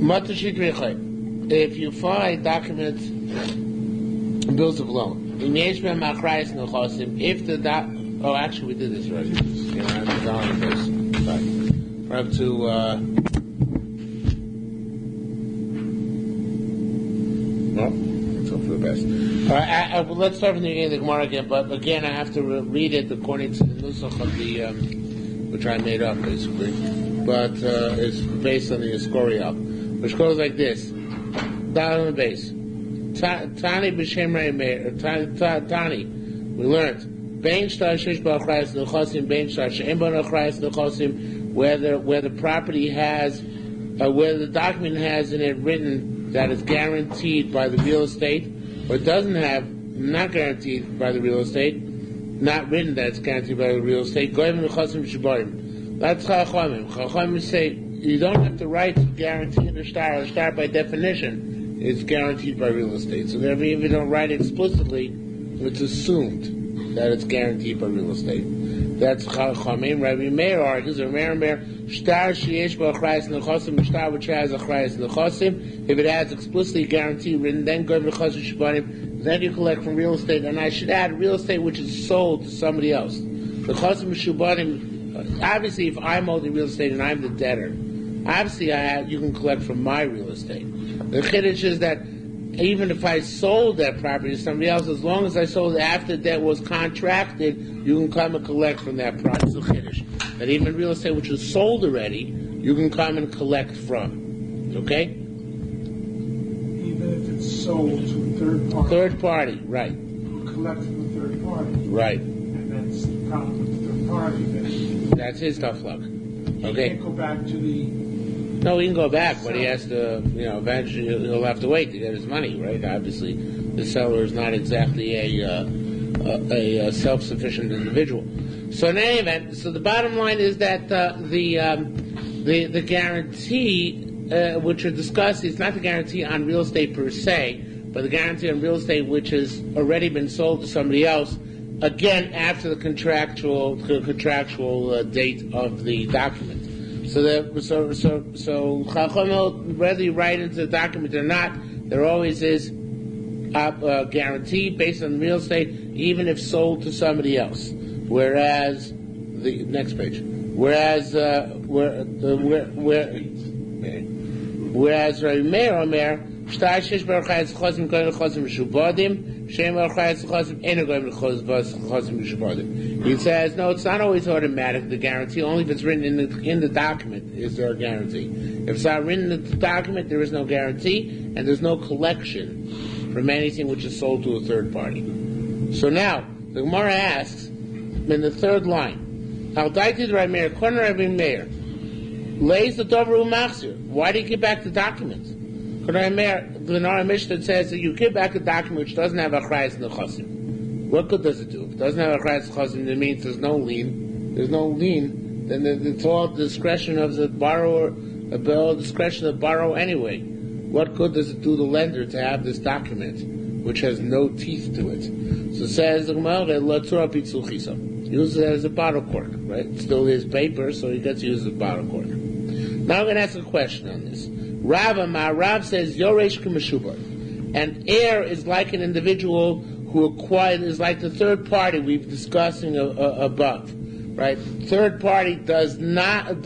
If you find documents, bills of loan, if the actually we did this already. We're up to let's hope for the best. All right, let's start from the beginning of the Gemara again. But again, I have to read it according to the nusach of the which I made up basically. But it's based on the Escorial, which goes like this. Down on the base. Tani b'shem Reimer. Tani. We learned. Bein shtar sheish b'achrayis nechosim. Bein shtar she'en b'achrayis nechosim. Where the property has, where the document has in it written that it's guaranteed by the real estate, or it doesn't have, not guaranteed by the real estate, not written that it's guaranteed by the real estate. Goyim nechosim shibarim. That's chachamim. Chachamim say you don't have to write to guarantee the shtar. A shtar by definition is guaranteed by real estate. So therefore, if you don't write explicitly, it's assumed that it's guaranteed by real estate. That's Chachamim. Rabbi Meir argues, or Meir, shtar sheyesh b'achrayis nechosim, shtar which has achrayis nechosim. If it has explicitly guaranteed written, then go to nechosim shibanim. Then you collect from real estate. And I should add, real estate which is sold to somebody else. Nechosim shibanim. Obviously, if I'm holding real estate and I'm the debtor, obviously you can collect from my real estate. The chiddush is that even if I sold that property to somebody else, as long as I sold it after that was contracted, you can come and collect from that property. It's the chiddush. That even real estate which was sold already, you can come and collect from. Okay? Even if it's sold to a third party. Third party, right. You collect from the third party. Right. And that's the problem with the third party. That's his tough luck. Okay. You can't go back to the... No, he can go back, but he has to, eventually he'll have to wait to get his money, right? Obviously, the seller is not exactly a self-sufficient individual. So in any event, so the bottom line is that the guarantee, which are discussed, is not the guarantee on real estate per se, but the guarantee on real estate which has already been sold to somebody else, again after the contractual date of the document. So Chachamim, whether you write into the document or not, there always is a guarantee based on real estate, even if sold to somebody else. Whereas the next page, whereas Rabbi Meir Omer, shtar sheish b'achrayis nechosim goyim nechosim mishubadim. He says, no, it's not always automatic, the guarantee. Only if it's written in the document is there a guarantee. If it's not written in the document, there is no guarantee, and there's no collection from anything which is sold to a third party. So now, the Gemara asks, in the third line, Al Daitid Rabbi Meir, Korner Rabbi Meir, lays the Dover Umachzir. Why do you give back the documents? The Nara Mishnah says that you give back a document which doesn't have achrayis nechosim. What good does it do? If it doesn't have achrayis nechosim, it means there's no lien. There's no lien, then it's all the discretion of the borrower, all discretion of the borrower anyway. What good does it do the lender to have this document which has no teeth to it? So it says the Gemara, use it as a bottle cork, right? It's still his paper, so he gets to use the bottle cork. Now I'm going to ask a question on this. Rav says, Yoresh K'Meshubar. An heir is like an individual who acquired, is like the third party we've discussing above, right? Third party does not,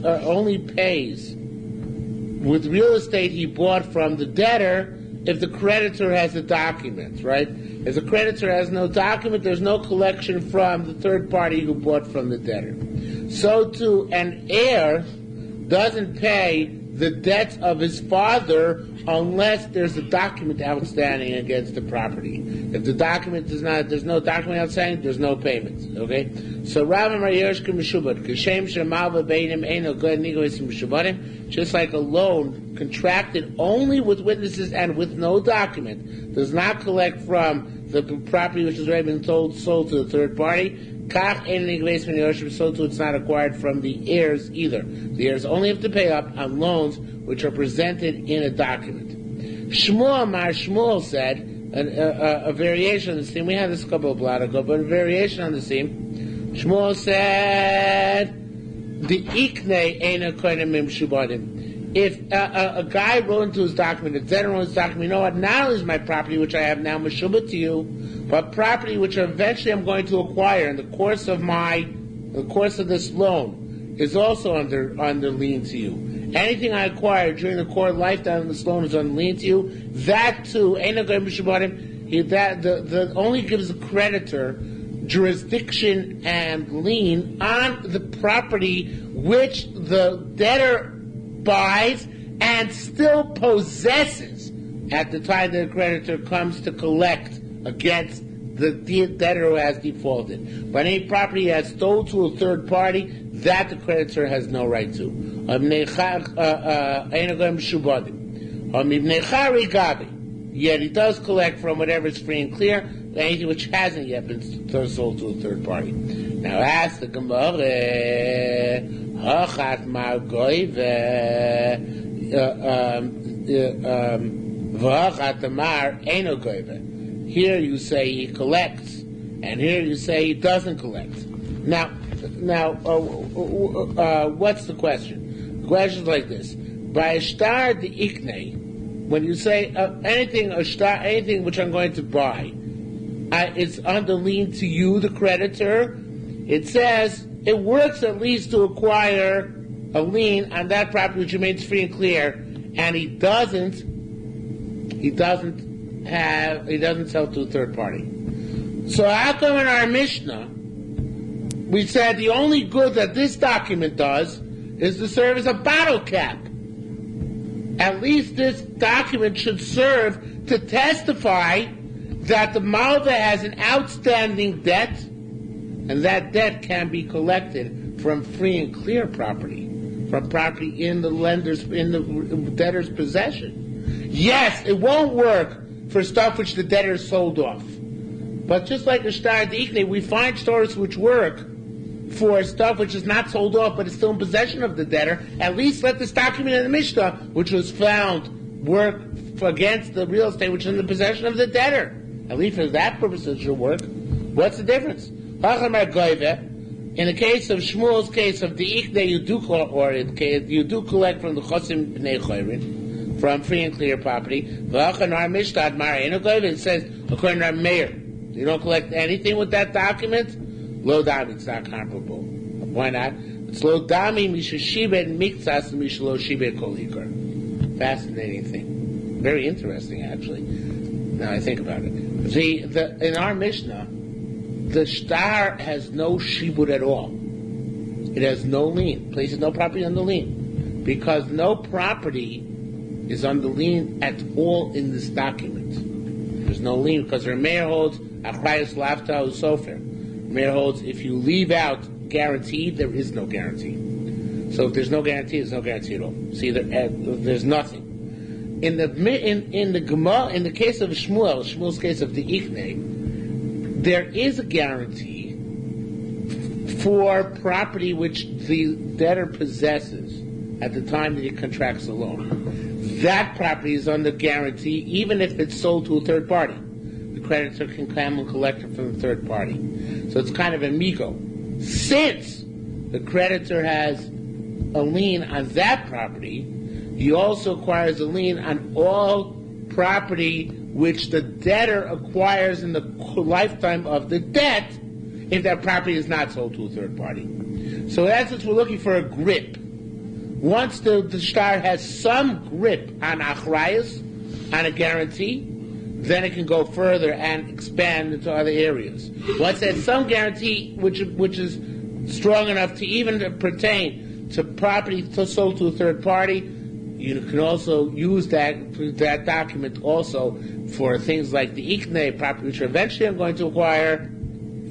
only pays with real estate he bought from the debtor if the creditor has a document, right? If the creditor has no document, there's no collection from the third party who bought from the debtor. So too, an heir doesn't pay the debts of his father unless there's a document outstanding against the property. If the document does not, there's no document outstanding, there's no payments. Okay? So just like a loan contracted only with witnesses and with no document does not collect from the property which has already been sold to the third party, so too it's not acquired from the heirs either. The heirs only have to pay up on loans which are presented in a document. Shmuel said, a variation on this theme, we had this a couple of blot ago, but a variation on this theme, Shmuel said, the ikne eina koinim shubadim. if a guy wrote into his document, a debtor wrote his document, you know what, not only is my property, which I have now, meshubah to you, but property which eventually I'm going to acquire in the course of this loan is also under lien to you. Anything I acquire during the core lifetime of this loan is under lien to you. That too, that only gives the creditor jurisdiction and lien on the property which the debtor buys and still possesses at the time the creditor comes to collect against the debtor who has defaulted. But any property he has stole to a third party, that the creditor has no right to. Yet he does collect from whatever is free and clear, anything which hasn't yet been sold to a third party. Now ask the Gemara, Hachat Mar Goive, V'Hachat Mar Eino Goive. Here you say he collects, and here you say he doesn't collect. Now, what's the question? The question is like this: by shtar the ikne, when you say anything which I'm going to buy, it's under lien to you, the creditor. It says it works at least to acquire a lien on that property which remains free and clear, and he doesn't sell to a third party. So how come in our Mishnah we said the only good that this document does is to serve as a bottle cap? At least this document should serve to testify that the Malva has an outstanding debt, and that debt can be collected from free and clear property, from property in the debtor's possession. Yes, it won't work for stuff which the debtor sold off. But just like the Shtar D'Ikne, we find stores which work for stuff which is not sold off but is still in possession of the debtor. At least let this document in the Mishnah, which was found, work against the real estate which is in the possession of the debtor. At least for that purpose it should work. What's the difference? In the case of Shmuel's case of the Ikne, you do collect from the Chosim B'nei Choyrin, from free and clear property. It says, according to our mayor, you don't collect anything with that document. Lo dami, it's not comparable. Why not? It's lo dami mishashibet miktsas mishlo shibet kol hikar. Fascinating thing. Very interesting, actually. Now I think about it. In our Mishnah, the shtar has no shibud at all. It has no lien. Places no property on the lien. Because no property is on the lien at all in this document. There's no lien because our mayor holds achrayus lafta usofer. Mayor holds if you leave out guaranteed, there is no guarantee. So if there's no guarantee, there's no guarantee at all. See, there's nothing. In the Gemara, in the case of Shmuel's case of the Ikne, there is a guarantee for property which the debtor possesses at the time that he contracts the loan. That property is under guarantee even if it's sold to a third party. The creditor can come and collect it from the third party. So it's kind of amigo. Since the creditor has a lien on that property, he also acquires a lien on all property which the debtor acquires in the lifetime of the debt if that property is not sold to a third party. So in essence, we're looking for a grip. Once the shtar has some grip on achrayus, on a guarantee, then it can go further and expand into other areas. Once it has some guarantee which is strong enough to even pertain to property sold to a third party, you can also use that document also for things like the Ikne property, which eventually I'm going to acquire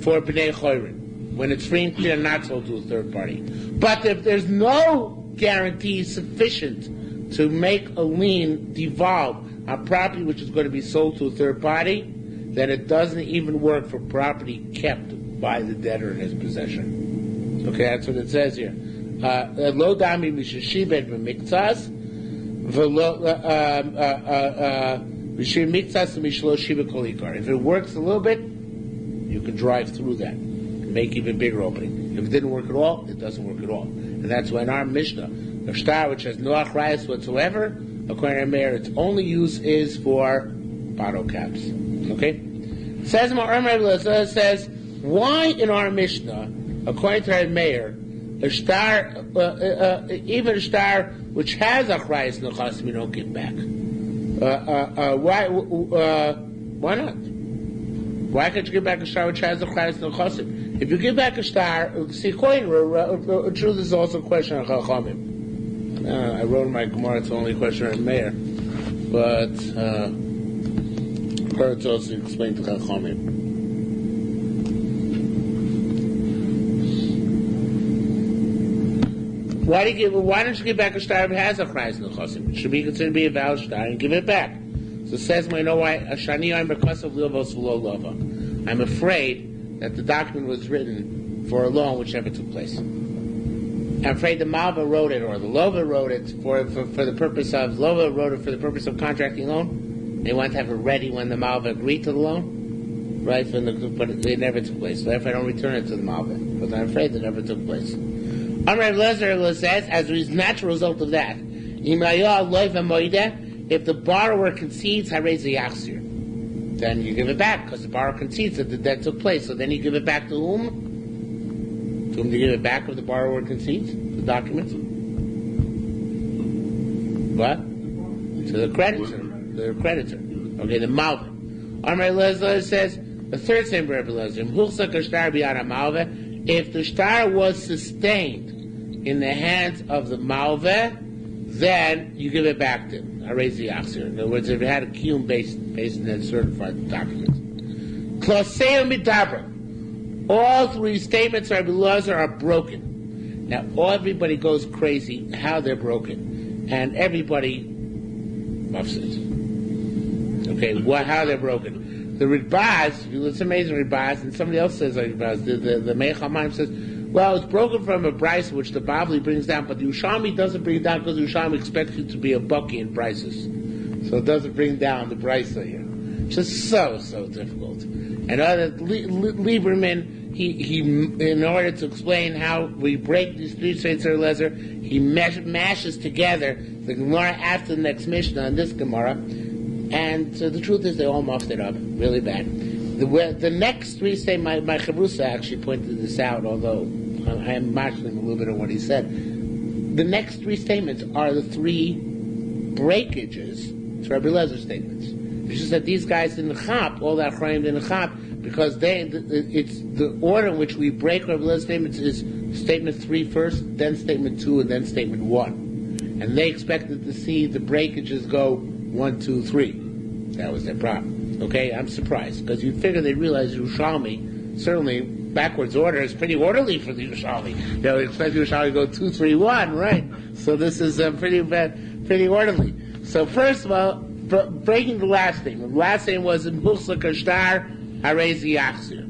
for B'nei Choyrin, when it's free and clear and not sold to a third party. But if there's no guarantee sufficient to make a lien devolve on property which is going to be sold to a third party, then it doesn't even work for property kept by the debtor in his possession. Okay, that's what it says here. Lo dami mishashibet b'miktzas if it works a little bit, you can drive through that and make even bigger opening. If it didn't work at all, it doesn't work at all. And that's why in our Mishnah, A star which has no achrayas whatsoever, according to Meir, its only use is for bottle caps. Okay? Says why in our Mishnah, according to our Meir, a star, even a star which has achrayas nechasim, you don't give back? Why not? Why can't you give back a star which has achrayas nechasim? If you give back a star, see, truth is also a question on Chachamim. I wrote in my Gemara, it's the only question on Meir, but it's also explained to Chachamim. Why don't you give back a star if it has a achrayas nechasim? It should be considered to be a valid star and give it back. So it says, you know why? I'm afraid that the document was written for a loan which never took place. I'm afraid the Malva wrote it, or the Lova wrote it for the purpose of contracting loan. They want to have it ready when the Malva agreed to the loan, right? But it never took place. So therefore, I don't return it to the Malva, but I'm afraid it never took place. Amr Lezer says, as a natural result of that, if the borrower concedes, then you give it back, because the borrower concedes that the debt took place. So then you give it back to whom? To whom do you give it back if the borrower concedes the documents? What? To the creditor. The creditor. Okay, the Malva. Amr Lezer says, the third same Rebbe Lezer, if the star was sustained in the hands of the Malva, then you give it back to him. In other words, if it had a kiyum based in that certified document. All three statements of Rabbi Elazar are broken. Now, everybody goes crazy how they're broken, and everybody loves it. Okay, how they're broken. The Ritbaz, it's amazing Ritbaz, and somebody else says Ritbaz, the Meich HaMaim says, well, it's broken from a Bryce which the Bavli brings down, but the Yerushalmi doesn't bring it down because the Yerushalmi expects you to be a bucky in prices. So it doesn't bring down the Bryce here. It's just so difficult. And Lieberman, he in order to explain how we break these three states of Lezer, he mashes together the Gemara after the next Mishnah and this Gemara. And so the truth is they all muffed it up really bad. The next three say, my Chavrusa actually pointed this out, although I am marshalling a little bit of what he said. The next three statements are the three breakages to Rabbi Elazar's statements. It's just that these guys in the Chap, all that Achrayim in the Chap, because it's the order in which we break Rabbi Elazar's statements is statement 3 first, then statement 2, and then statement 1. And they expected to see the breakages go 1, 2, 3. That was their problem. Okay, I'm surprised, because you'd figure they'd realize Yerushalmi, certainly backwards order is pretty orderly for the Yerushalmi. They would expect Yerushalmi to go 2, 3, 1, right? So this is pretty orderly. So first of all, breaking the last statement. The last statement was in Buchsa Kashtar Harezi Yachzir.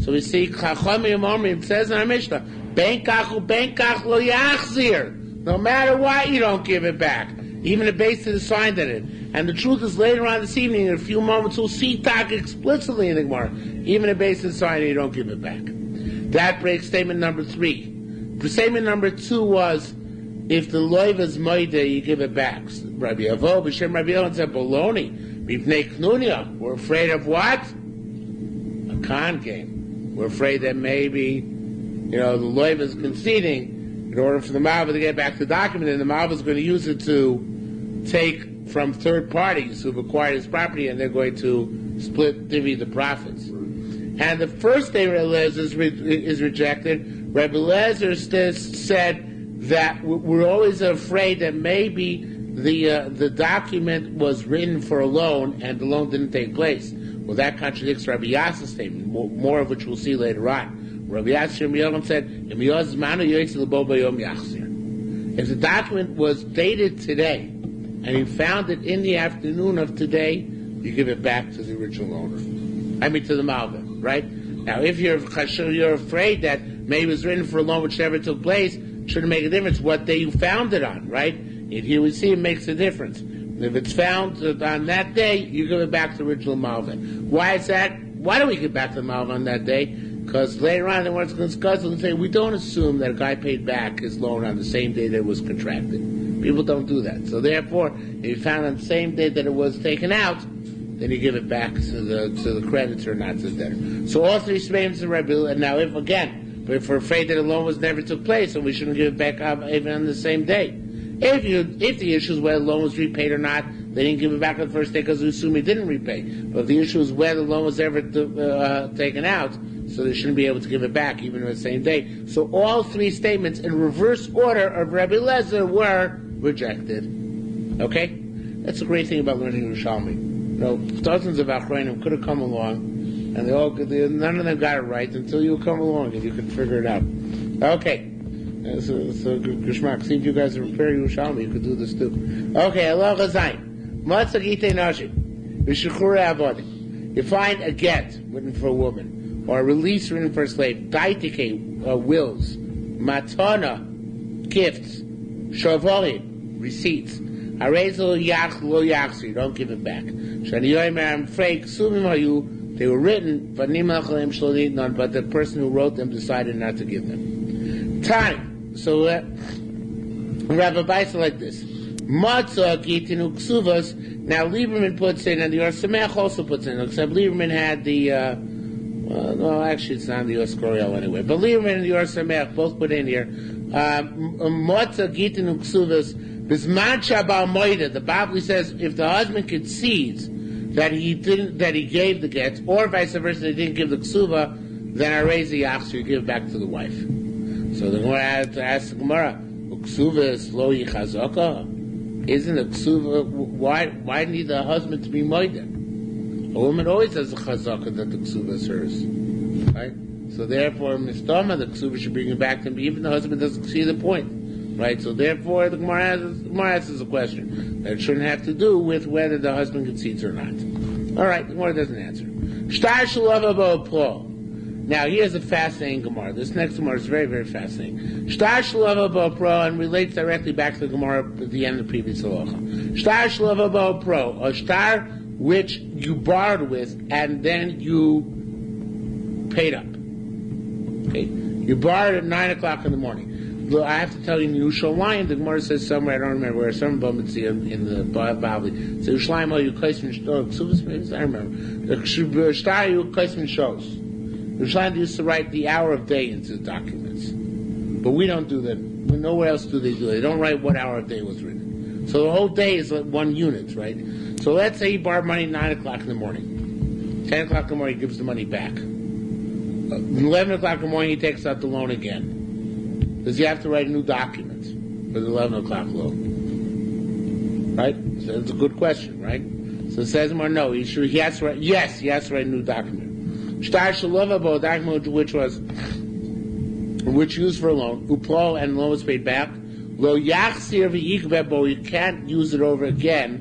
So we see Chachamim Omrim, it says in our Mishnah, Ben Kach Lo Yachzir. No matter what, you don't give it back. Even the base is signed in it. And the truth is, later on this evening, in a few moments, we'll see talk explicitly in the Gemara. Even the base is signed, you don't give it back. That breaks statement number 3. Statement number 2 was, if the loiv is moide, you give it back. Rabbi Avo, B'Shem Rabbi Yohan said, Boloni, B'Pnei Knunia. We're afraid of what? A con game. We're afraid that maybe, the loiv is conceding in order for the Malva to get back the document, and the Malva is going to use it to take from third parties who've acquired his property, and they're going to divvy the profits. And the first day Rabbi Elazar is rejected. Rabbi Elazar said that we're always afraid that maybe the document was written for a loan and the loan didn't take place. Well, that contradicts Rabbi Yassa's statement, more of which we'll see later on. Rabbi Yasser said, if the document was dated today, and you found it in the afternoon of today, you give it back to the original owner. To the Malva, right? Now, if you're afraid that maybe it was written for a loan which never took place, it shouldn't make a difference what day you found it on, right? Here we see it makes a difference. If it's found on that day, you give it back to the original Malva. Why is that? Why do we give back to the Malva on that day? Because later on, they want to discuss and say, we don't assume that a guy paid back his loan on the same day that it was contracted. People don't do that. So therefore, if you found on the same day that it was taken out, then you give it back to the creditor, not to the debtor. So all three statements are Rebbe. And now, if we're afraid that a loan never took place, and we shouldn't give it back up even on the same day. If the issue is whether the loan was repaid or not, they didn't give it back on the first day because we assume he didn't repay. But if the issue is whether the loan was ever taken out, so they shouldn't be able to give it back even on the same day. So all three statements in reverse order of Rabbi Lezer were rejected. Okay? That's the great thing about learning Yerushalmi. Dozens of Achronim could have come along, and none of them got it right until you come along and you can figure it out. Okay. So Gishmak, see if you guys are very Yerushalmi, you could do this too. Okay, Allah Chazayin. Matzah Gitei Nashim. V'shechurei Avodim. You find a get written for a woman, or a release written for a slave, Daitike, wills, Matana, gifts, Shavori, receipts, Harezel Yach Lo Yachsi, you don't give it back. Shani Yoimer, I'm afraid, Ksumim Hayu, they were written, but the person who wrote them decided not to give them. Time. So, Rabbi Baisa like this. Matzah Gitinu Ksuvas. Now Lieberman puts in, and the Yerushalmi also puts in, except Lieberman had the, no, actually it's not the Yoskoriel anyway, but Lieberman and the Yerushalmi both put in here, Matzah Gitinu Ksuvas, Bisman Shabal Moida. The Bible says if the husband concedes that he gave the get, or vice versa, they didn't give the ksuva, then I raise the yachs, you give it back to the wife. So the Gemara had to ask the Gemara, ksuva is lo yichazaka? Isn't a ksuva, why need the husband to be moida? A woman always has a chazaka that the ksuva is hers. Right? So therefore, mistama, the ksuva should bring it back to him, even the husband doesn't see the point. Right? So therefore, the Gemara asks a question that it shouldn't have to do with whether the husband concedes or not. All right, the Gemara doesn't answer. Shtar shalava bo pro. Now, here's a fascinating Gemara. This next Gemara is very, very fascinating. Shtar shalava bo pro, and relates directly back to the Gemara at the end of the previous halacha. Shtar shalava bo pro, a shtar which you borrowed with and then you paid up. Okay, you borrowed at 9 o'clock in the morning. I have to tell you, in Yerushalmi, the Gemara says somewhere, I don't remember where, some Bava Metzia in the Bavli. So Yerushalmi, you Kaisman Shtos, I remember. Shtar, you Kaisman Shos. Yerushalmi used to write the hour of day into the documents. But we don't do that. Nowhere else do they do it. They don't write what hour of day was written. So the whole day is like one unit, right? So let's say he borrowed money at 9 o'clock in the morning. 10 o'clock in the morning, he gives the money back. 11 o'clock in the morning, he takes out the loan again. Does he have to write a new document for the 11 o'clock loan? Right? So that's a good question, right? So it says or no, he has to write, yes, he has to write a new document. Shtar shalova bo, document which used for a loan, uplo, and the loan was paid back. Lo yachsir v'yikveh bo, you can't use it over again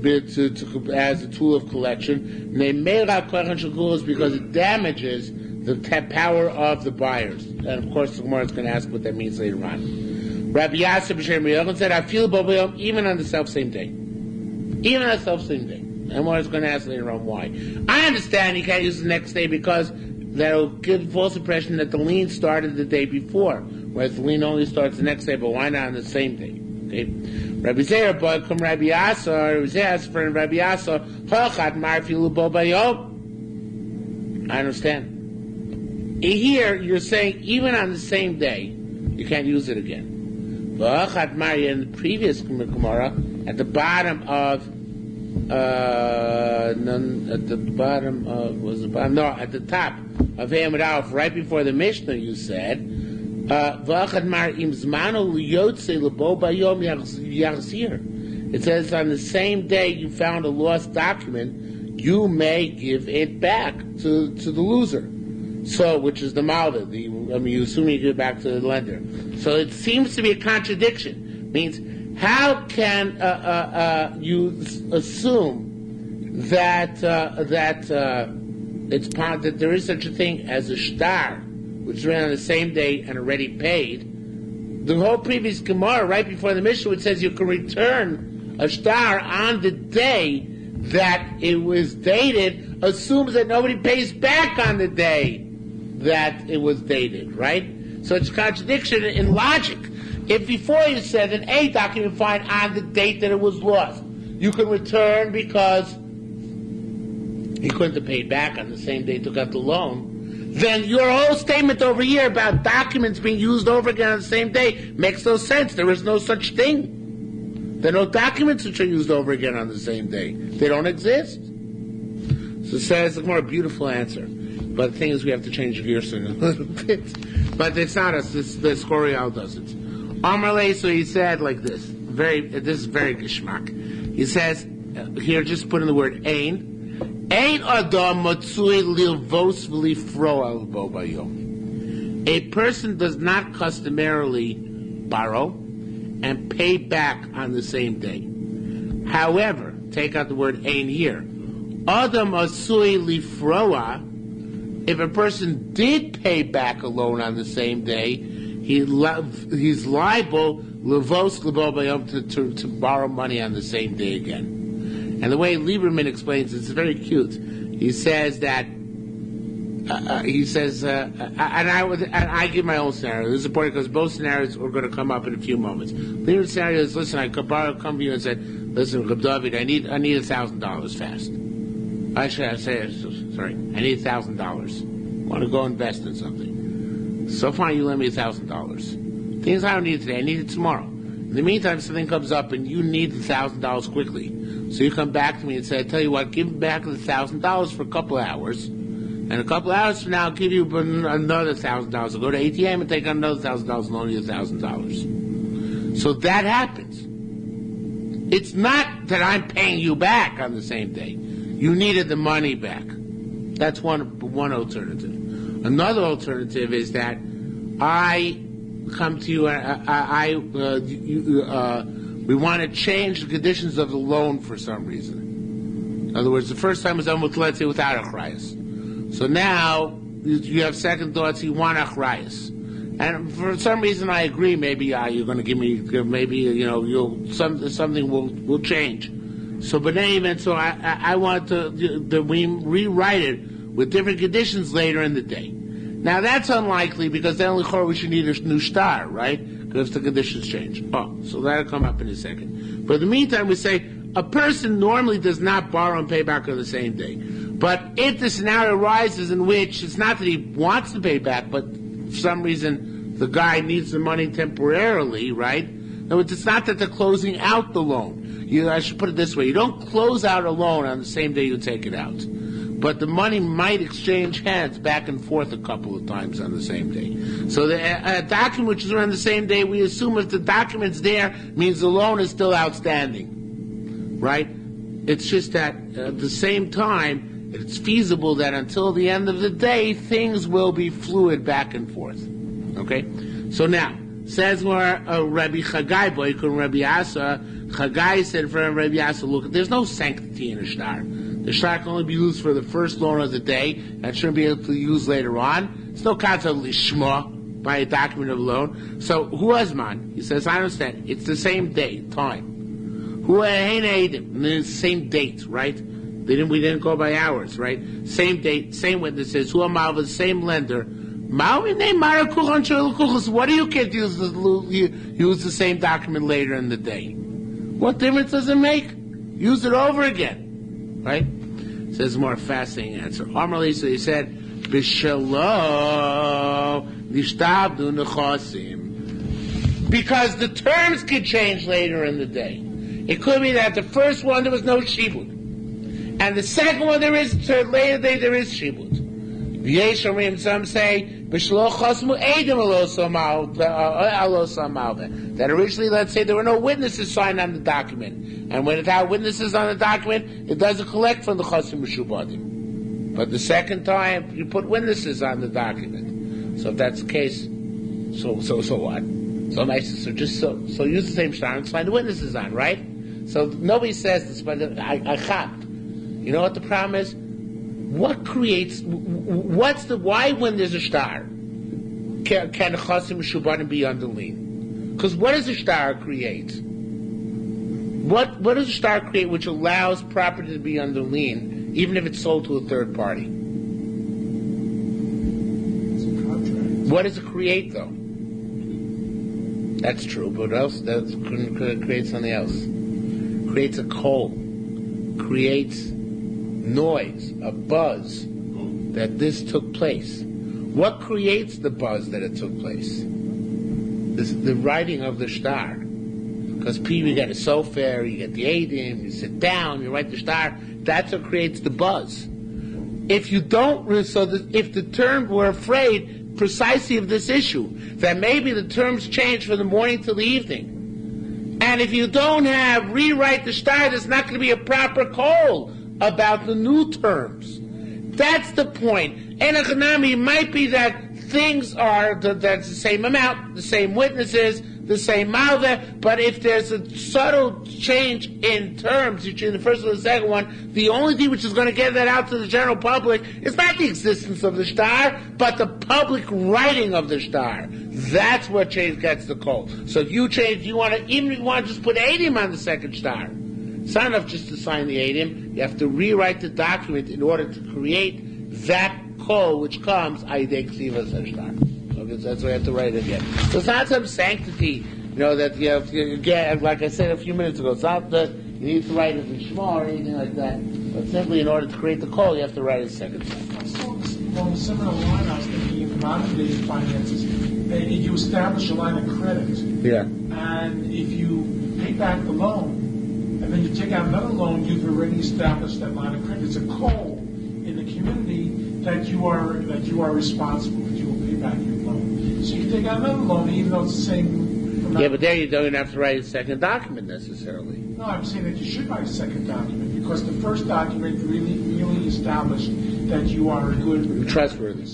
as a tool of collection. Ne'meira kochen shakulos, because it damages the power of the buyers. And of course the Gemara is going to ask what that means later on. Rabbi Yasser b'Shem Yochanan said, I feel bobayom, even on the self-same day. Even on the self-same day. And Gemara is going to ask later on why. I understand you can't use the next day because that will give false impression that the lien started the day before, whereas the lien only starts the next day, but why not on the same day? Okay. Rabbi Zeir, but come Rabbi Yasser, Rabbi Zeir's friend Rabbi Yasser, Hachat mar filu bobayom. I understand. Here, you're saying even on the same day, you can't use it again. V'achat Maria, in the previous Gemara, at the bottom of, at the top of Hamid Aleph, right before the Mishnah, you said, V'achat Maria im zmano liyotze lebo bayom yachzir. It says on the same day you found a lost document, you may give it back to the loser. So, which is the malda, you assume you give it back to the lender. So it seems to be a contradiction. Means, how can you assume that that there is such a thing as a shtar, which is ran on the same day and already paid? The whole previous Gemara, right before the Mishnah, it says you can return a shtar on the day that it was dated, assumes that nobody pays back on the day. that it was dated, right? So it's a contradiction in logic. If before you said an A document fine on the date that it was lost, you could return because he couldn't have paid back on the same day he took out the loan, then your whole statement over here about documents being used over again on the same day makes no sense. There is no such thing. There are no documents which are used over again on the same day. They don't exist. So it says a more beautiful answer. But the thing is, we have to change Yerushalmi a little bit. But it's not us. The Scorial does it. Amarle, so he said like this. This is very geschmack. He says, here, just put in the word ein. Ein adam matzui lilvos v'lifro al bo bayom. A person does not customarily borrow and pay back on the same day. However, take out the word ein here. Adam asui lifroa. If a person did pay back a loan on the same day, he's liable levos lebo bayom to borrow money on the same day again. And the way Lieberman explains it's very cute. He says that and I give my own scenario. This is important because both scenarios are going to come up in a few moments. Lieberman's scenario is: listen, I could come to you and said, "Listen, Reb David, I need $1,000 fast." Actually, I say, sorry, I need $1,000. I want to go invest in something. So fine, you lend me $1,000. Things I don't need it today, I need it tomorrow. In the meantime, something comes up and you need the $1,000 quickly. So you come back to me and say, I tell you what, give me back the $1,000 for a couple of hours. And a couple of hours from now, I'll give you another $1,000. I'll go to ATM and take out another $1,000 and loan you $1,000. So that happens. It's not that I'm paying you back on the same day. You needed the money back. That's one alternative. Another alternative is that I come to you and we want to change the conditions of the loan for some reason. In other words, the first time was done with, let's say, without achrayas. So now you have second thoughts. You want achrayas, and for some reason I agree. Maybe you're going to give me. Maybe something will change. So, but in any event, so I want to we rewrite it with different conditions later in the day. Now that's unlikely because then we should need a new star, right? Because if the conditions change. Oh, so that'll come up in a second. But in the meantime, we say a person normally does not borrow and pay back on the same day. But if the scenario arises in which it's not that he wants to pay back, but for some reason the guy needs the money temporarily, right? No, it's not that they're closing out the loan. I should put it this way. You don't close out a loan on the same day you take it out. But the money might exchange hands back and forth a couple of times on the same day. So a document which is around the same day, we assume if the document's there, means the loan is still outstanding. Right? It's just that at the same time, it's feasible that until the end of the day, things will be fluid back and forth. Okay? So now, says where Rabbi Chagai, Boykun Rabbi Asa, Chagai said for Rabbi Asa, look, there's no sanctity in a shtar. The shtar can only be used for the first loan of the day, and shouldn't be able to be used later on. It's no concept of lishma by a document of a loan. So, huazman, he says, I understand, it's the same day, time. The same date, right? We didn't go by hours, right? Same date, same witnesses, the same lender. What do you get to use the same document later in the day? What difference does it make? Use it over again. Right? Says a more fascinating answer. Amarli, so he said, B'shalo nishtabdu nechosim. Because the terms could change later in the day. It could be that the first one there was no shibud. And the second one later day there is shibud. V'yesharim, some say, B'shalo chosmu edim that originally, let's say, there were no witnesses signed on the document. And when without witnesses on the document, it doesn't collect from the chosim mishubadim. But the second time, you put witnesses on the document. So if that's the case, so what? So nice. So use the same shtar and sign the witnesses on, right? So nobody says this, but I chap. You know what the problem is? Why when there's a shtar can chosim mishubadim be under lien? Because what does a shtar create? What does a shtar create which allows property to be under lien, even if it's sold to a third party? What does it create, though? That's true, but what else? Could it create something else? Creates a coal. Creates noise, a buzz, that this took place. What creates the buzz that it took place? The writing of the shtar. Because people, you get a sofer, you get the edim, you sit down, you write the shtar. That's what creates the buzz. If you don't, if the term, we're afraid precisely of this issue, that maybe the terms change from the morning till the evening. And if you don't rewrite the shtar, there's not going to be a proper call about the new terms. That's the point. En economy might be that things are, that's the same amount, the same witnesses, the same malveh, but if there's a subtle change in terms between the first and the second one, the only thing which is going to get that out to the general public is not the existence of the shtar, but the public writing of the shtar. That's what change gets the call. So if you change, even if you want to just put edim on the second shtar, it's not enough just to sign the edim. You have to rewrite the document in order to create that call which comes aidei ksivas hashtar. Okay, so that's why you have to write it again. So it's not some sanctity, that you have to get, like I said a few minutes ago. It's not that you need to write it in Shema or anything like that, but simply in order to create the call, you have to write it a second time. So, along a similar line, I was thinking in modern day finances, if you establish a line of credit, Yeah. and if you pay back the loan, and then you take out another loan, you've already established that line of credit. It's a call in the community that you are responsible, that you will pay back your loan. So you can take out another loan, even though it's the same amount. Yeah, but there you don't have to write a second document necessarily. No, I'm saying that you should write a second document, because the first document really established that you are a good, trustworthy.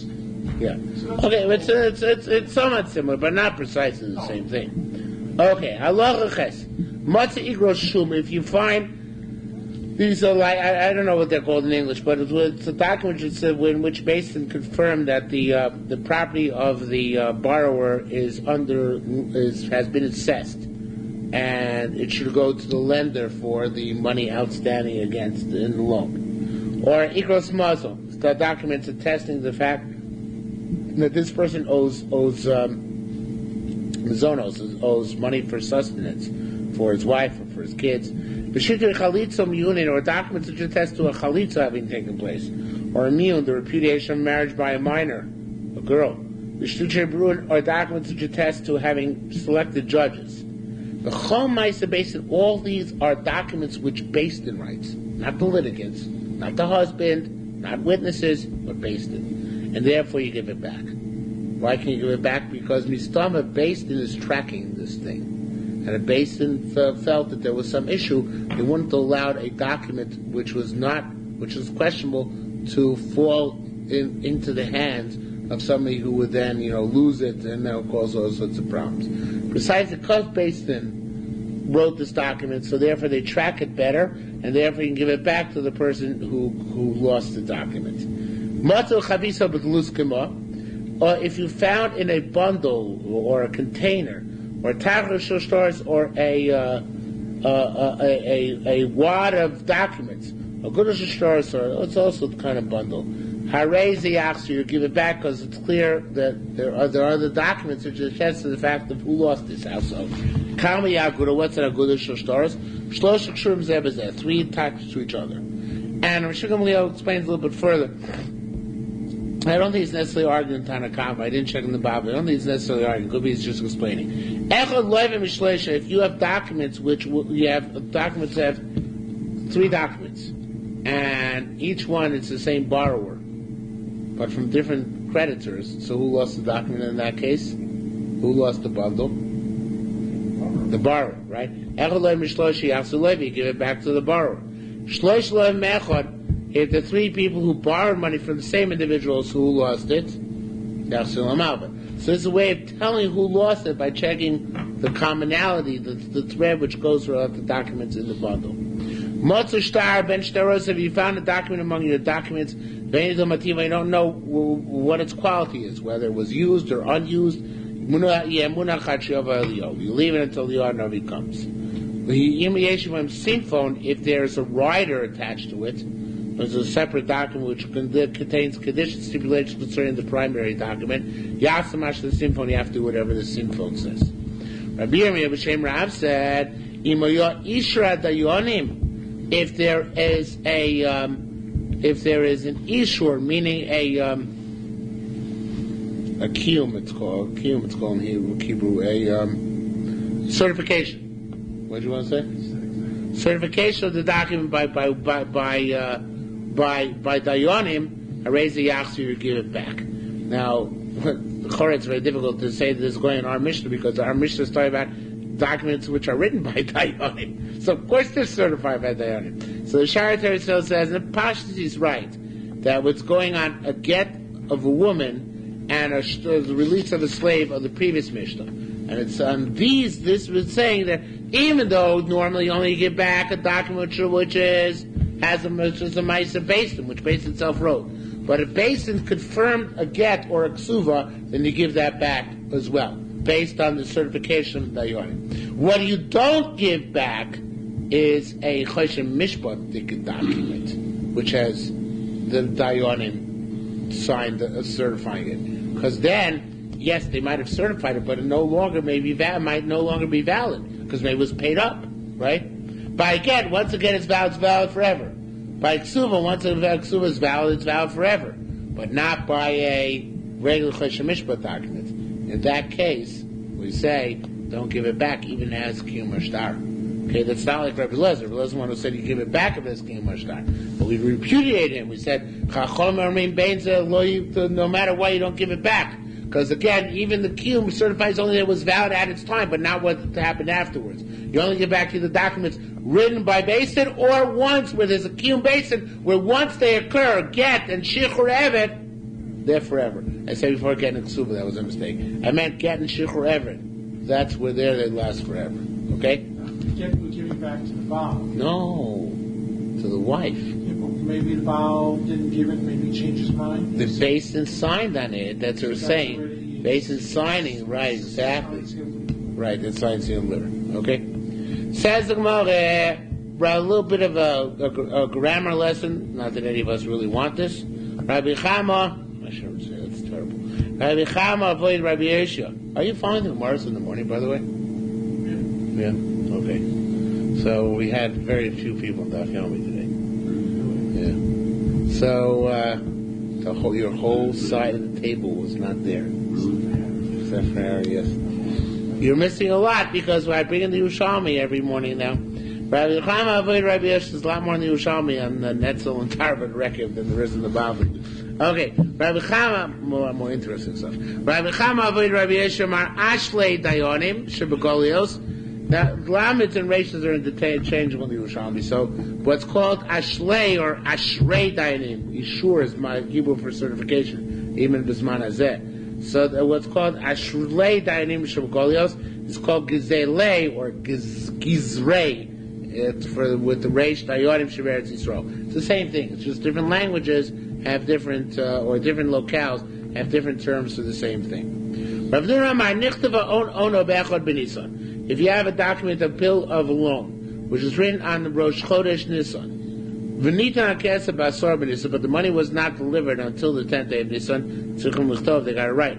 Yeah. So Okay, but it's somewhat similar, but not precisely the same thing. Okay, halacha ches. Matzah igros shum. If you find these are like, I don't know what they're called in English, but it's a document in which Basin confirmed that the property of the borrower has been assessed, and it should go to the lender for the money outstanding against in the loan. Or ikros mazel, the documents attesting the fact that this person owes mizonos, owes money for sustenance for his wife or for his kids. B'shikr chalitza miyunin, or documents which attest to a chalitza having taken place, or a miyun, the repudiation of marriage by a minor, a girl. B'shikr bruin, or documents which attest to having selected judges. The chol ma'aseh Basin, all these are documents which Basin writes, not the litigants, not the husband, not witnesses, but Basin, and therefore you give it back. Why can you give it back? Because Mistama Basin is tracking this thing. And a Basin felt that there was some issue, they wouldn't allow a document which was questionable to fall into the hands of somebody who would then, lose it and that would cause all sorts of problems. Precisely because Basin wrote this document, so therefore they track it better, and therefore you can give it back to the person who lost the document. Or if you found in a bundle or a container, or tachlis stores, or a wad of documents, a gudish stores, or it's also the kind of bundle. Harez yachsu, you give it back because it's clear that there are other documents which attest to the fact of who lost this household. Kama yaguda, what's an gudish stores? Shlosh kshurim zeh b'zeh, three attached to each other. And Rashi Gamliel explains a little bit further. I don't think it's necessarily arguing Tanakama. I didn't check in the Bible. I don't think it's necessarily arguing. Could be it's just explaining. If you have documents that have three documents, and each one it's the same borrower, but from different creditors. So who lost the document in that case? Who lost the bundle? The borrower, right? You give it back to the borrower. If the three people who borrowed money from the same individuals who lost it, so it's a way of telling who lost it by checking the commonality, the thread which goes throughout the documents in the bundle. If you found a document among your documents, you don't know what its quality is, whether it was used or unused, you leave it until the Arnavi comes. If there's a rider attached to it, There's a separate document which contains conditions, stipulations concerning the primary document. Yasamash the symphon, you have to do whatever the symphon says. Rabbi Yirmiyah B'Shem Rav said, Imoyo Ishra Dayonim, if there is an ishur, meaning a kiyum, it's called in Hebrew, a certification. What do you want to say? Certification of the document by Dayonim, I raise the yachs, you give it back. Now, it's very difficult to say that this is going in our Mishnah because our Mishnah is talking about documents which are written by Dayanim. So, of course, they're certified by Dayanim. So the Shara still says, and Pashtus is right, that what's going on, a get of a woman and the release of a slave of the previous Mishnah. And it's on these, this was saying that even though normally you only give back a document which is a Maisa Basin, which Basin itself wrote. But if Basin confirmed a get or a ksuva, then you give that back as well, based on the certification of Dayanim. What you don't give back is a Choshen Mishpat document, which has the Dayanim signed certifying it. Because then, yes, they might have certified it, but it might no longer be valid, because maybe it was paid up, right? By a get, once again it's valid forever. By ksuva, once a ksuva is valid, it's valid forever. But not by a regular Choshen Mishpat document. In that case, we say, don't give it back even as Kiyum Shtar. Okay, that's not like Rabbi Lezer. Rabbi Lezer one who said you give it back if it's Kiyum Shtar. But we repudiated him. We said, no matter why you don't give it back. Because again, even the Kiyum certifies only that it was valid at its time, but not what happened afterwards. You only give back to the documents written by Basin, or once where there's a Kiyum Basin, where once they occur, get and shiur evet, they're forever. I said before get and ksuba, that was a mistake. I meant get and shiur evet. That's where they last forever. Okay? Get we're giving back to the Baal. No, to the wife. Yeah, but maybe the Baal didn't give it, maybe he changed his mind. The Basin signed on it, that's what we're saying. Basin signing, right, exactly. Right, that's signed, sealed, delivered. Okay? Says the Gemara, a little bit of a grammar lesson, not that any of us really want this. Rabbi Chama, I shouldn't say that's terrible. Rabbi Chama avoid Rabbi Yeshua. Are you following the Gemara in the morning, by the way? Yeah. Okay. So we had very few people in Daf Yomi today. Yeah. So your whole side of the table was not there, except for Harry. Yes. You're missing a lot because I bring in the Yerushalmi every morning now. Rabbi Chama avoid Rabbi Yeshua is a lot more in the Yerushalmi on the Netzel and Tarvin record than there is in the Bavli. Okay, Rabbi Chama, more interesting stuff. Rabbi Chama avoid Rabbi Yeshua mar ashlei dayonim shebegolios. Now, Lamets and Rashis are interchangeable in the Yerushalmi. So, what's called ashlei or ashrei dayonim, Ishur is my Hebrew for certification, even Bisman Hazeh. So, what's called ashrei dayonim shebegolios is called gizelei or gizrei. It's with the Reish dayonim sheberetz Yisrael. It's the same thing. It's just different languages have different, or different locales have different terms for the same thing. If you have a document, a bill of a loan, which is written on the Rosh Chodesh Nisan, but the money was not delivered until the 10th day of Nisan, they got it right.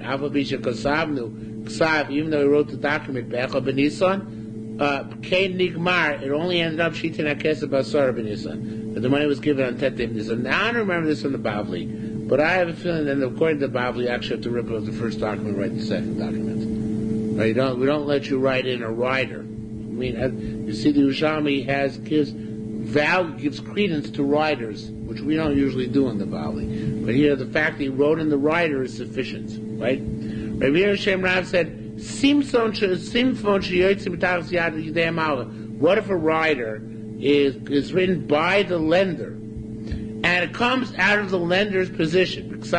Even though he wrote the document, it only ended up but the money was given on 10th day of Nisan. Now, I don't remember this from the Bavli, but I have a feeling that according to the Bavli, you actually have to rip out the first document, write the second document. Right? We don't let you write in a rider. I mean, you see, the Yerushalmi gives credence to riders, which we don't usually do in the Bavli. But here, the fact that he wrote in the rider is sufficient, right? Rabbi Yerushalmi Rav said, what if a rider is written by the lender, and it comes out of the lender's position? So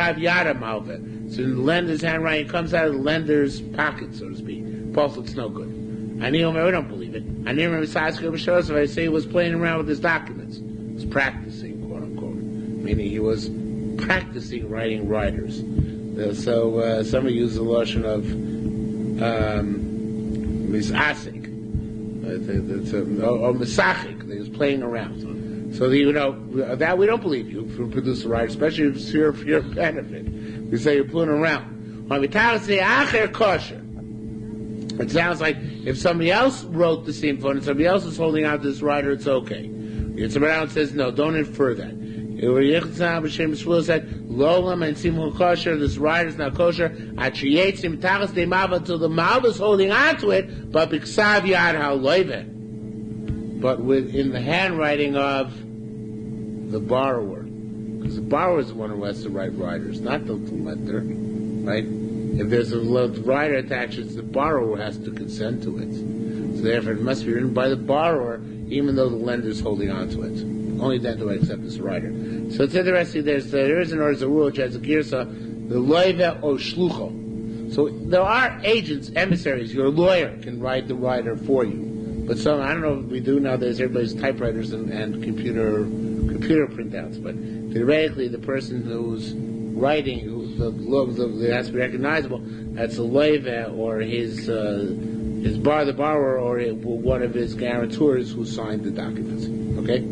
in the lender's handwriting, it comes out of the lender's pocket, so to speak. Paul, it's no good. I don't believe it. I never remember if I say he was playing around with his documents. He was practicing, quote unquote. Meaning he was practicing writing riders. So somebody used the lotion of misasik, or misachik. He was playing around. So that we don't believe you for produce a writer, especially if it's for your benefit. We say you're pulling around. It sounds like if somebody else wrote the simfon and somebody else is holding out this writer, it's okay. If somebody else says no, don't infer that. Shmuel said, Lolam and simfon kosher, this writer is not kosher. Until the malva is holding on to it, but b'ksav yad ha'loivet. But in the handwriting of the borrower, because the borrower is the one who has to write writers, not the lender, right? If there's a writer attached, it's the borrower who has to consent to it. So therefore, it must be written by the borrower, even though the lender is holding on to it. Only then do I accept this writer. So it's interesting. There is an order, a rule which has a girsa, the loive o shlucho. So there are agents, emissaries. Your lawyer can write the writer for you. But some, I don't know if we do nowadays, everybody's typewriters and computer printouts. But theoretically, the person who's writing, that has to be recognizable, that's a loive or the borrower, or one of his guarantors who signed the documents. Okay?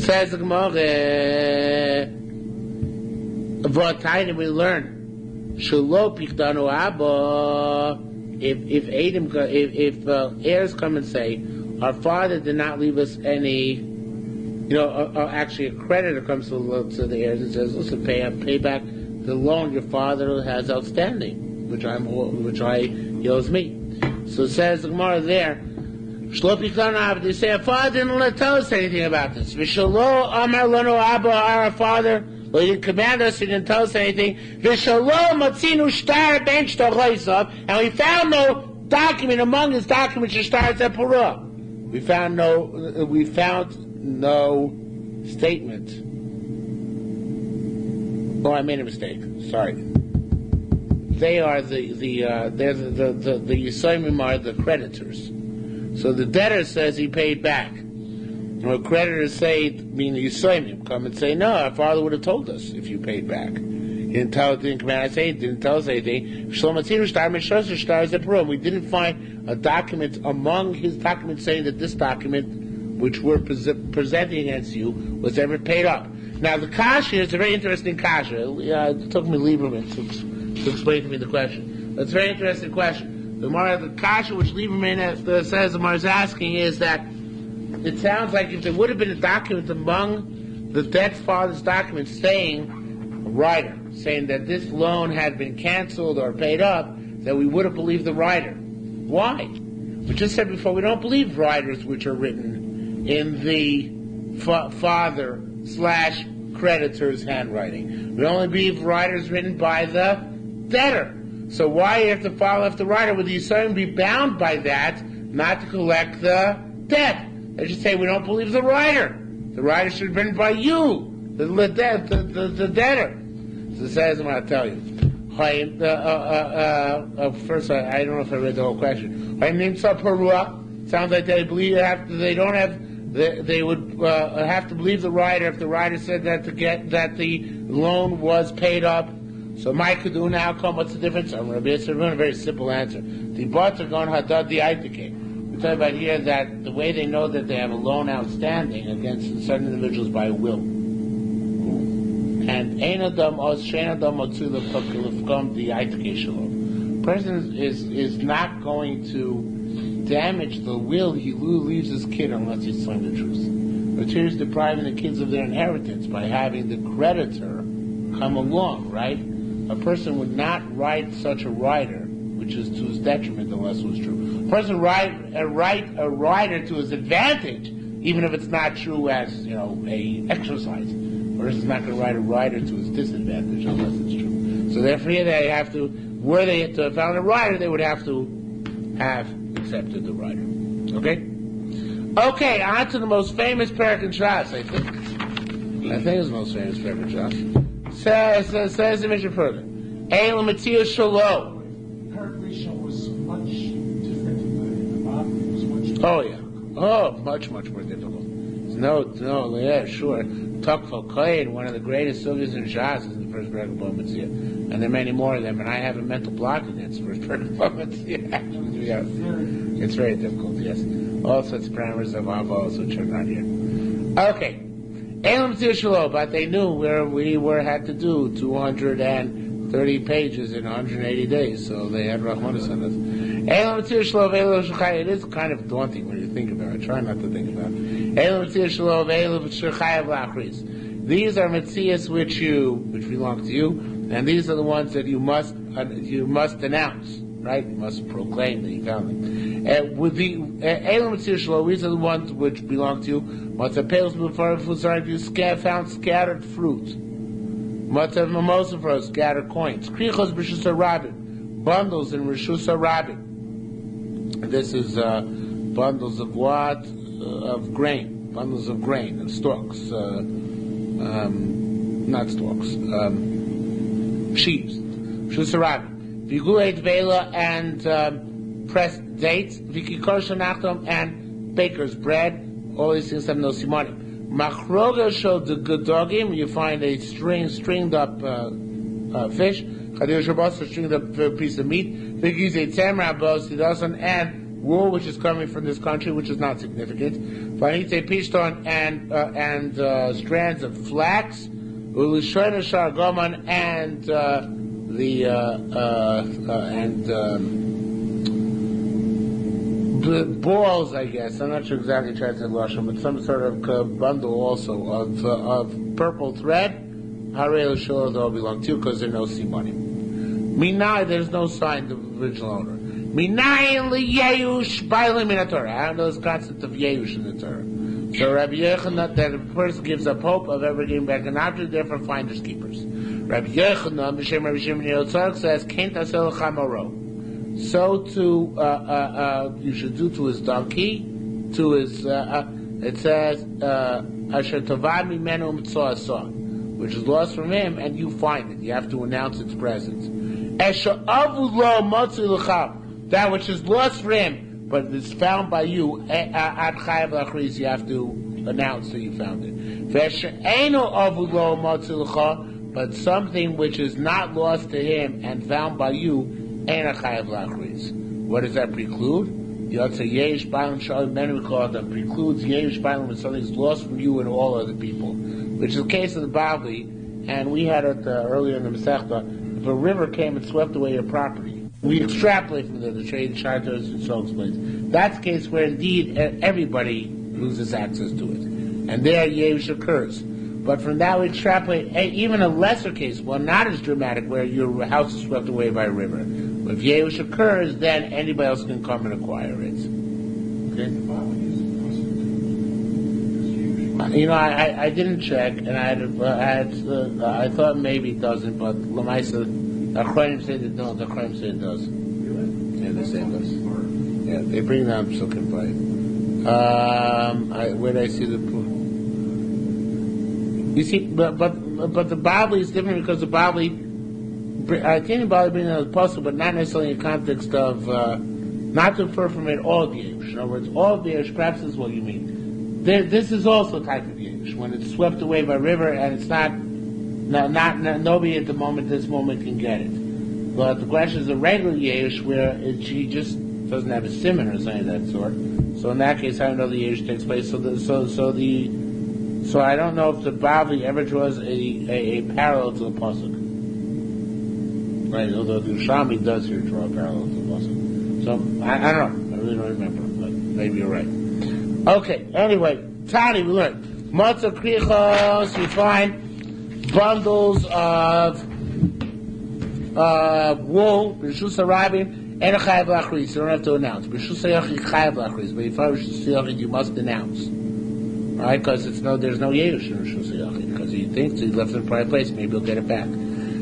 Says the Gemara, we learn, Shelo Pichtanu Abba. If heirs come and say, our father did not leave us any, actually a creditor comes to the heirs and says, listen, pay back the loan your father has outstanding, which he owes me. So it says the Gemara there, they say, our father didn't tell us anything about this. V'shalo amar lanu Abba, our father, well, he didn't command us, he didn't tell us anything. V'shalo matzinu shtar ben shtachoisav, and we found no document among his documents shtar zepurah. We found no statement. Oh, I made a mistake. Sorry. They are the Yisomim are the creditors. So the debtor says he paid back. Or creditors say, meaning Yisomim, come and say, no, our father would have told us if you paid back. He didn't command us anything, didn't tell us anything. We didn't find a document among his documents saying that this document, which we're presenting against you, was ever paid up. Now the kasha is a very interesting kasha. It took me Lieberman to explain to me the question. It's a very interesting question. The kasha which Lieberman says the Gemara is asking is that it sounds like if there would have been a document among the dead father's documents saying that this loan had been canceled or paid up, that we would have believed the writer. Why? We just said before, we don't believe writers which are written in the father/creditor's handwriting. We only believe writers written by the debtor. So why, if the father left the writer, would the son be bound by that not to collect the debt? They should say, we don't believe the writer. The writer should have been by you, the debtor. So it says, I'm going to tell you. First, I don't know if I read the whole question. Sounds like they believe they would have to believe the writer if the writer said that the loan was paid up. So my could do now come. What's the difference? I'm going to give a very simple answer. The bots are going hadad the aitike. We're talking about here that the way they know that they have a loan outstanding against certain individuals by will. And ein adam os shein adam otzu lefkom the aitike shalom. Person is not going to damage the will he leaves his kid unless he's telling the truth. But here's depriving the kids of their inheritance by having the creditor come along, right? A person would not write such a writer, which is to his detriment unless it was true. A person write a writer to his advantage, even if it's not true as, a exercise. A person's not going to write a writer to his disadvantage unless it's true. So therefore here they have to, were they to have found a writer, they would have to have accepted the writer. Okay? Okay, on to the most famous parak in Shas, I think. I think it's the most famous parak in Shas. Says the Mishnah further. Eila Metzia Shalo. Parak Rishon was much different than the bottom. It was much different. Oh, yeah. Oh, much, much more difficult. No, yeah, sure. Tokfal Kohen, one of the greatest sugyas in Shas, is the first parak of Bava Metzia. And there are many more of them, and I have a mental block against the first parak of Bava Metzia. It's very difficult, yes. All such parameters of Avos which are not here. Okay. Elam Tishlo, but they knew where we had to do 230 pages in 180 days, so they had Rahmanas on us. Elam Tishlo, Elam Shechai, it is kind of daunting when you think about it. I try not to think about it. Elam Tishlo, Elam Shechai Lachris. These are Metzias which belong to you, and these are the ones that you must announce. Right? You must proclaim that you found them. With the Elam Tzishlo, these are the ones which belong to you. Matzapels before you found scattered fruit. Matzav mimosa for scattered coins. Krichos b'Rishus Rabbin, bundles in Rishus Rabbin. This is bundles of what? Of grain. Bundles of grain, of stalks. Not stalks. Sheaves. Rishus Rabbin. Vigulei Dvela and pressed dates, Vikikor Shanachtom and baker's bread. All these things have no simonim. Machroga showed the gedogim. You find a stringed up fish. Chadir Shabbos, a stringed up piece of meat. Vigiz a tamra bosidasan and wool, which is coming from this country, which is not significant. Vanite pishton and strands of flax. Ulushoina shar goman and balls, I guess. I'm not sure exactly translated Lashon, but some sort of bundle also of purple thread. Harei L'Shul, they all belong to you because there are no simonim. Minai, there's no sign of the original owner. Minai L'Yeush Bailim in the Torah. I don't know this concept of Yeush in the Torah. So Rabbi Yochanan, that a person gives up hope of ever getting back an object, therefore finders keepers. Rabbi Yochanan, B'Shem Rabbi Shimon Yotzark says, "Kent asel chamoro." So too, you should do to his donkey, to his. It says, "Asher tovad mimenu mitzvah," which is lost from him, and you find it. You have to announce its presence. Esher avu lo motzi l'cham, that which is lost for him, but is found by you. Ad chayav lachris, you have to announce that you found it. V'esher eino avu lo motzi l'cham. But something which is not lost to him and found by you, ain't a chayav lachris. What does that preclude? Yotze yesh b'alim shalim menu call that precludes yesh b'alim when something is lost from you and all other people, which is the case of the Bavli, and we had it earlier in the Masechta. If a river came and swept away your property, we extrapolate from there the trade charters and so explains. That's the case where indeed everybody loses access to it, and there yesh occurs. But from that we extrapolate even a lesser case, well, not as dramatic, where your house is swept away by a river. But if Yehush occurs, then anybody else can come and acquire it. Okay? I didn't check, and I thought maybe it doesn't, but Lamaisa, Achronim say that no, the Achronim say it does. Yeah, they say it does. Yeah, they bring down Psukim by it. Where did I see the proof? You see, but the Bavli is different because the Bavli, I think the Bavli brings down the puzzle, but not necessarily in the context of not to infer from it all the Yerush. In other words, all the Yerush, perhaps is what you mean. This is also a type of Yerush when it's swept away by river and it's not nobody at this moment can get it. But the question is a regular Yerush where she just doesn't have a simon or something of that sort. So in that case, I don't know the Yerush takes place. So I don't know if the Bavli ever draws a parallel to the pasuk, right? Although the Yerushalmi does here draw a parallel to the pasuk. So I don't know. I really don't remember, but maybe you're right. Okay. Anyway, Tani, we learned matzah krichos. You find bundles of wool. B'Rishus Rabbin and a chayav lachris. You don't have to announce. B'Rishus Yachid chayav lachris. But if I B'Rishus Yachid, you must announce. Right, because there's no Yerush in Rishus Yachid, because he thinks he left it in a private place, maybe he'll get it back.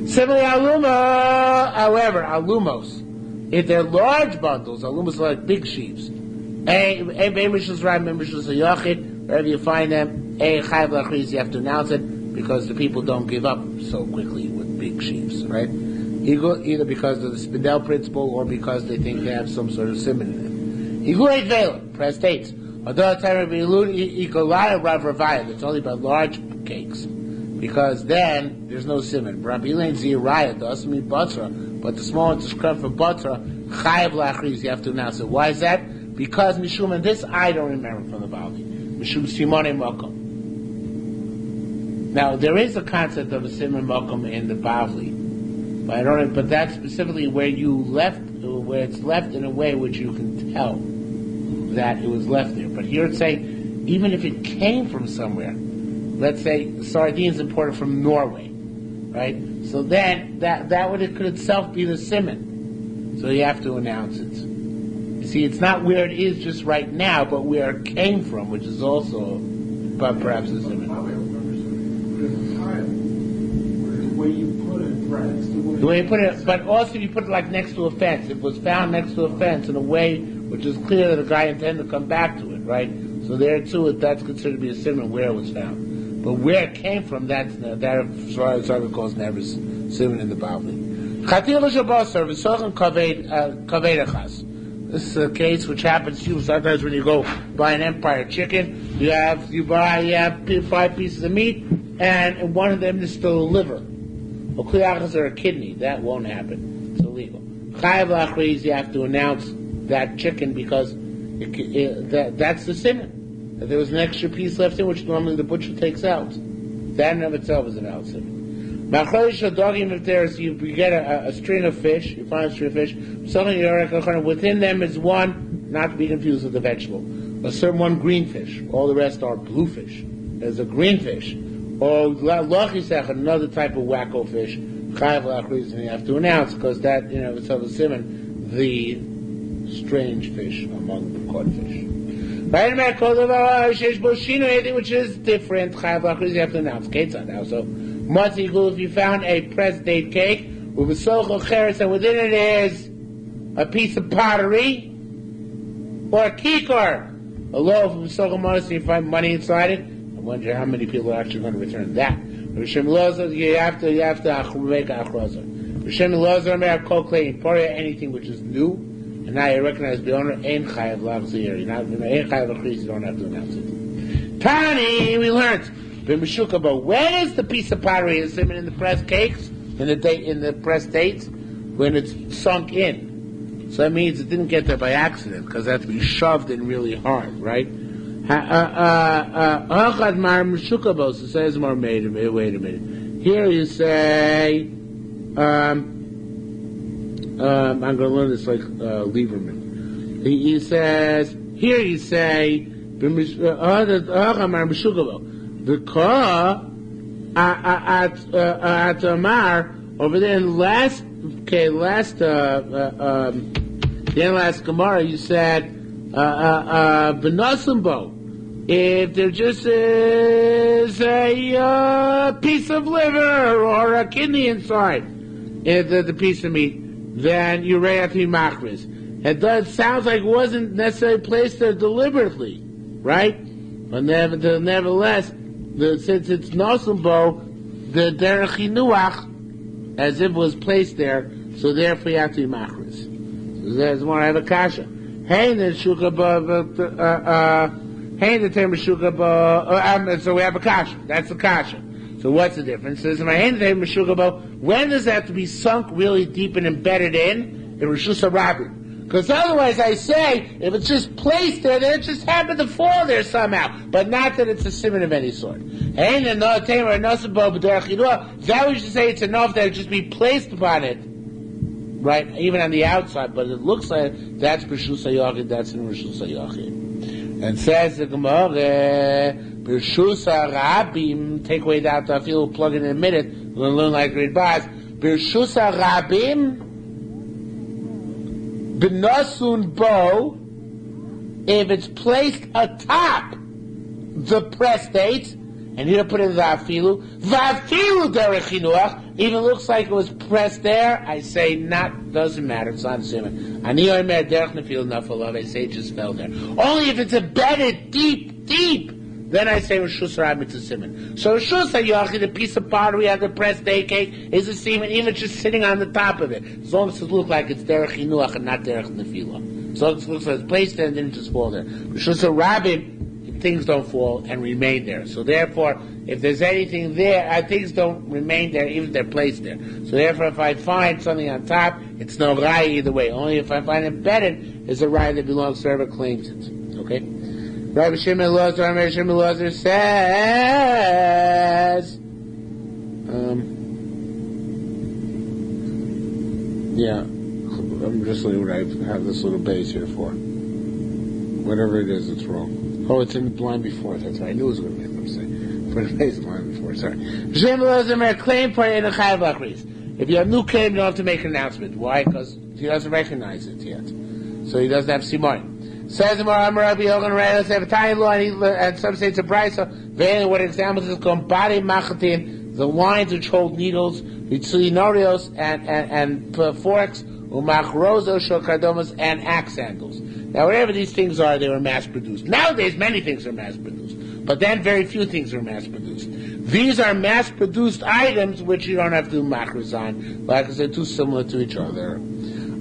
Similarly, aluma, however, alumos, if they're large bundles, alumos are like big sheaves. Wherever you find them, chayav lachris, you have to announce it, because the people don't give up so quickly with big sheaves, right? Either because of the Spindel principle, or because they think they have some sort of simon in them. Higulei Dvela, press dates. It's only about large cakes, because then there's no simon. Rabbi Elaine Ziraya doesn't mean batra, but the small ones is crumb for batra. Chayav lachris, you have to announce it. Why is that? Because mishum, and this I don't remember from the Bavli. Mishum simone makom. Now, there is a concept of a siman mokum in the Bavli, but I don't. But that's specifically where it's left in a way which you can tell that it was left there. But here it's saying, even if it came from somewhere, let's say sardines imported from Norway, right? So then that could itself be the siman. So you have to announce it. You see, it's not where it is just right now, but where it came from, which is also, but perhaps a siman. The way you put it, right? The way you put it, but also you put it like next to a fence. It was found next to a fence in a way which is clear that the guy intended to come back to it, right? So there too, that's considered to be a siman where it was found. But where it came from, that as far as calls never siman in the Bavli. This is a case which happens to you sometimes when you go buy an Empire chicken. You buy 5 pieces of meat, and one of them is still a liver. Or a kidney. That won't happen. It's illegal. You have to announce that chicken because that's the siman. That there was an extra piece left in, which normally the butcher takes out. That in of itself is an out siman. If there's, you get a string of fish, you find a string of fish, within them is one, not to be confused with the vegetable, a certain one green fish. All the rest are blue fish. There's a green fish. Or another type of wacko fish. You have to announce, because that, it's of a siman, the strange fish among the caught fish. Anything which is different, you have to announce. So, if you found a pressed date cake with a sochel cheres, and within it is a piece of pottery or a kikar, a loaf of sochel manas, and you find money inside it, I wonder how many people are actually going to return that. You have to make a achroza. Anything which is new, and now you recognize the owner, ein chayav lachzir. You don't have to announce it. Tani, we learned. But when is the piece of pottery is in the pressed cakes, in the pressed dates? When it's sunk in. So that means it didn't get there by accident, because it had to be shoved in really hard, right? It says more, wait a minute. Here you say, I'm going to learn this like Lieberman. He says, here you say, the car at Amar over there in the last Gemara you said Benasimbo. If there just is a piece of liver or a kidney inside the piece of meat, then you ran to be machris. It sounds like it wasn't necessarily placed there deliberately, right? But nevertheless, since it's nosumbo, the derech hinuach, as if it was placed there, so therefore you have to be machris. So there's more. I have a kasha. Hey, the term shuka. So we have a kasha. That's the kasha. So what's the difference? It says when does that have to be sunk really deep and embedded in Rishus HaRabim? Because otherwise, I say, if it's just placed there, then it just happened to fall there somehow, but not that it's a siman of any sort. Is that what you should say? It's enough that it just be placed upon it, right? Even on the outside, but it looks like that's Rishus HaYachid, that's in Rishus HaYachid. And says the Gemara, Rishus HaRabim, take away that, I feel we'll plug in a minute, we'll learn like great bars. Rishus HaRabim, B'nasun bo, if it's placed atop the pressed dates, and here put in the afilu derech chinuach, even looks like it was pressed there, I say doesn't matter, it's not siman. Ani omer derech nefil nafalav, I say it just fell there. Only if it's embedded deep, then I say Rishus HaRabim it's a siman. So Rishus HaYachid, the piece of pottery on the pressed day cake, is a siman, even just sitting on the top of it. As long as it looks like it's derech chinuach and not derech nefila. As long as it looks like it's placed there and didn't just fall there. Rishus HaRabim, things don't fall and remain there. So therefore, if there's anything there, things don't remain there even if they're placed there. So therefore, if I find something on top, it's no raya either way. Only if I find embedded, it's a raya that belongs to whoever claims it. Okay? Rabbi Shimon Elazar says, I'm just looking what I have this little base here for. Whatever it is, it's wrong. Oh, it's in the line before. That's right. I knew it was going to be a mistake. Put the base in the line before. Sorry. Shimon Elazar claim for in a chayav lachris. If you have new claim, you don't have to make an announcement. Why? Because he doesn't recognize it yet. So he doesn't have simon. Says the Rabbi Yochanan, let's have a tiny law, and some say it's a brisa. What examples is called body machatin, the lines which hold needles, vitsulinorios and forks, umachrozo shokardomas, and axe handles. Now, whatever these things are, they were mass produced. Nowadays, many things are mass produced, but then very few things are mass produced. These are mass produced items which you don't have to do machros on, because they're too similar to each other.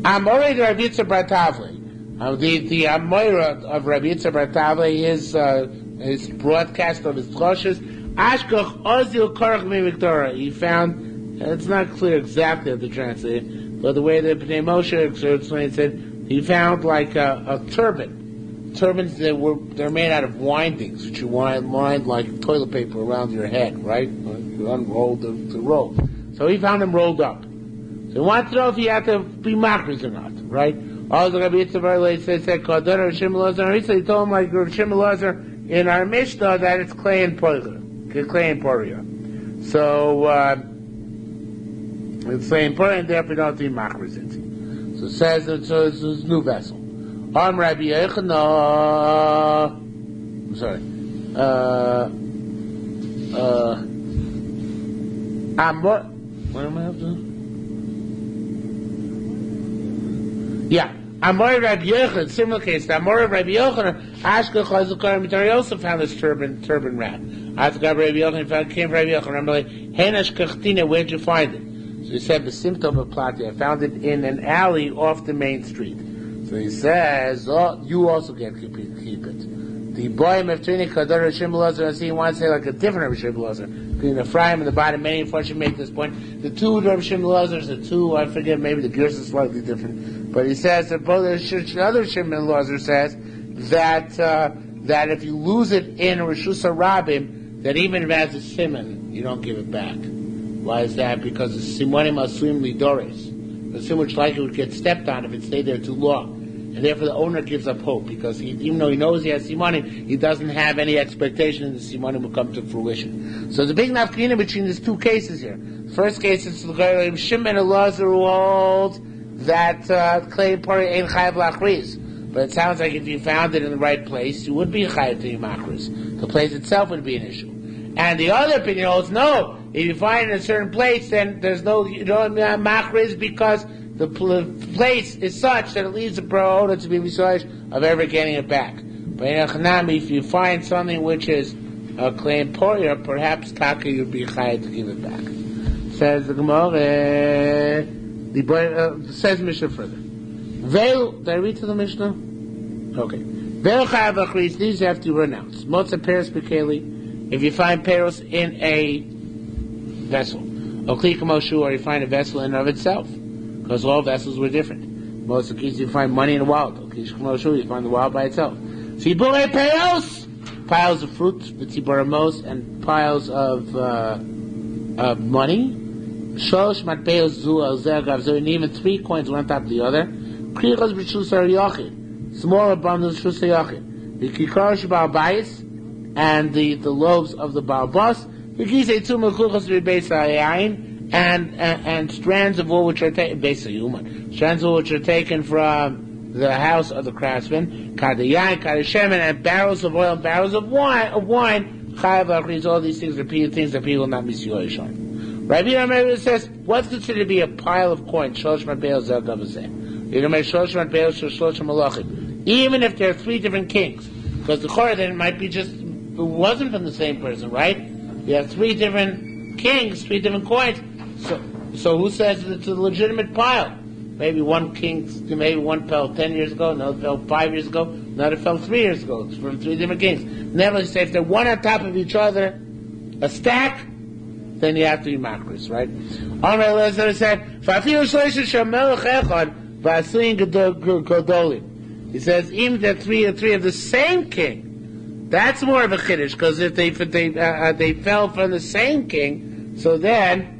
I'm already Rabbi Yitzchak Bar Tavli. The Amoira of Rabbi Yitzchak Bar Tavli, his broadcast of his droshes, Ashkoch Ozil Korach Mi Victoria. He found, it's not clear exactly how to translate it, but the way that Bnei Moshe explained it, he found like a turban. Turbans they're made out of windings, which you wind like toilet paper around your head, right? You unroll the roll. So he found them rolled up. So he wanted to know if he had to be machris or not, right? All the Rabbi Yitzchak said, he told him like Rav Shimon Elazar in our Mishnah that it's clay and poria. So it's clay and poria, and therefore don't do machris it. So it says it's a new vessel. Rabbi Yochanan. Sorry. What am I up to? Yeah. Amor Rabbi Yochanan, similar case. Amor Rabbi Yochanan, Ashka Chazukar Mitari also found this turban wrap. Ashka Rabbi Yochanan came from Rabbi Yochanan. I'm like, Henash Kachtina, where'd you find it? So he said, the symptom of Plati. I found it in an alley off the main street. So he says, you also can't keep it. The boy Meftrini Kadar Shimon Elazar, he wants to say like a different Rabbi Shimon Elazar. Between the Ephraim and the bottom, many unfortunately make this point. The two Rabbi Shimon Elazars, I forget, maybe the gears are slightly different. But he says that both the other Shimon Elazar says that if you lose it in Rishus Harabim, that even if it has a simon, you don't give it back. Why is that? Because the simonim asum lidores. The sim which likely would get stepped on if it stayed there too long. And therefore the owner gives up hope, because even though he knows he has simonim, he doesn't have any expectation that the simonim will come to fruition. So the big nafkina between these two cases here. The first case is the Shimon Elazar who holds that clay pori ain't chayav lachris. But it sounds like if you found it in the right place, you would be chayav to machris. The place itself would be an issue. And the other opinion holds no. If you find it in a certain place, then there's no machris, because the place is such that it leaves the owner to be resourced of ever getting it back. But in a chanami, if you find something which is a clay poria, perhaps taka you'd be chayav to give it back. Says the Gemara. Says Mishnah further. Veil, did I read to the Mishnah? Okay. Veil chayav lachris, these have to renounce. Motza peros bekeli, if you find peros in a vessel. Okli kamoshu, or you find a vessel in and of itself. Because all vessels were different. Most of the cases you find money in a wallet. Okli kamoshu, you find the wallet by itself. Tzibure peros, piles of fruit, v'tziburamos, and piles of money. Shosh matpeos zu al zergav, and even 3 coins one on top of the other. Krichos b'shus yachid, smaller bundles shus yachid. The kikar shebal bayis, and the loaves of the balbas. And strands of wool which are taken, strands of wool which are taken from the house of the craftsman. And barrels of oil, and barrels of wine. All these things are things that people not misyoish on. Rabbi Yochanan says, what's considered to be a pile of coins? Even if there are 3 different kings, because the Korah then might be just, it wasn't from the same person, right? You have 3 different kings, 3 different coins. So who says it's a legitimate pile? Maybe one fell 10 years ago, another fell 5 years ago, another fell 3 years ago. It's from 3 different kings. Nevertheless, if they're one on top of each other, a stack, then you have to be machris, right? Amar Elazar said, he says, even the three of the same king, That's more of a chiddush, because if they fell from the same king, so then,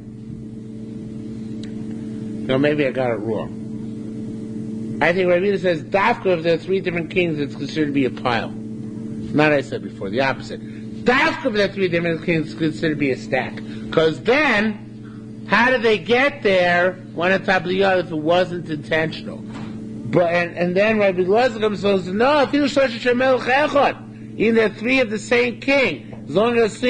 maybe I got it wrong. I think Rabbi says, Dafka, if there are three different kings, it's considered to be a pile. Not what I said before, the opposite. Dafka, if there are three different kings, it's considered to be a stack. Because then, how did they get there, one on top of the other, if it wasn't intentional? But and then Rabbi Lezer says, no, even there are three of the same king, as long as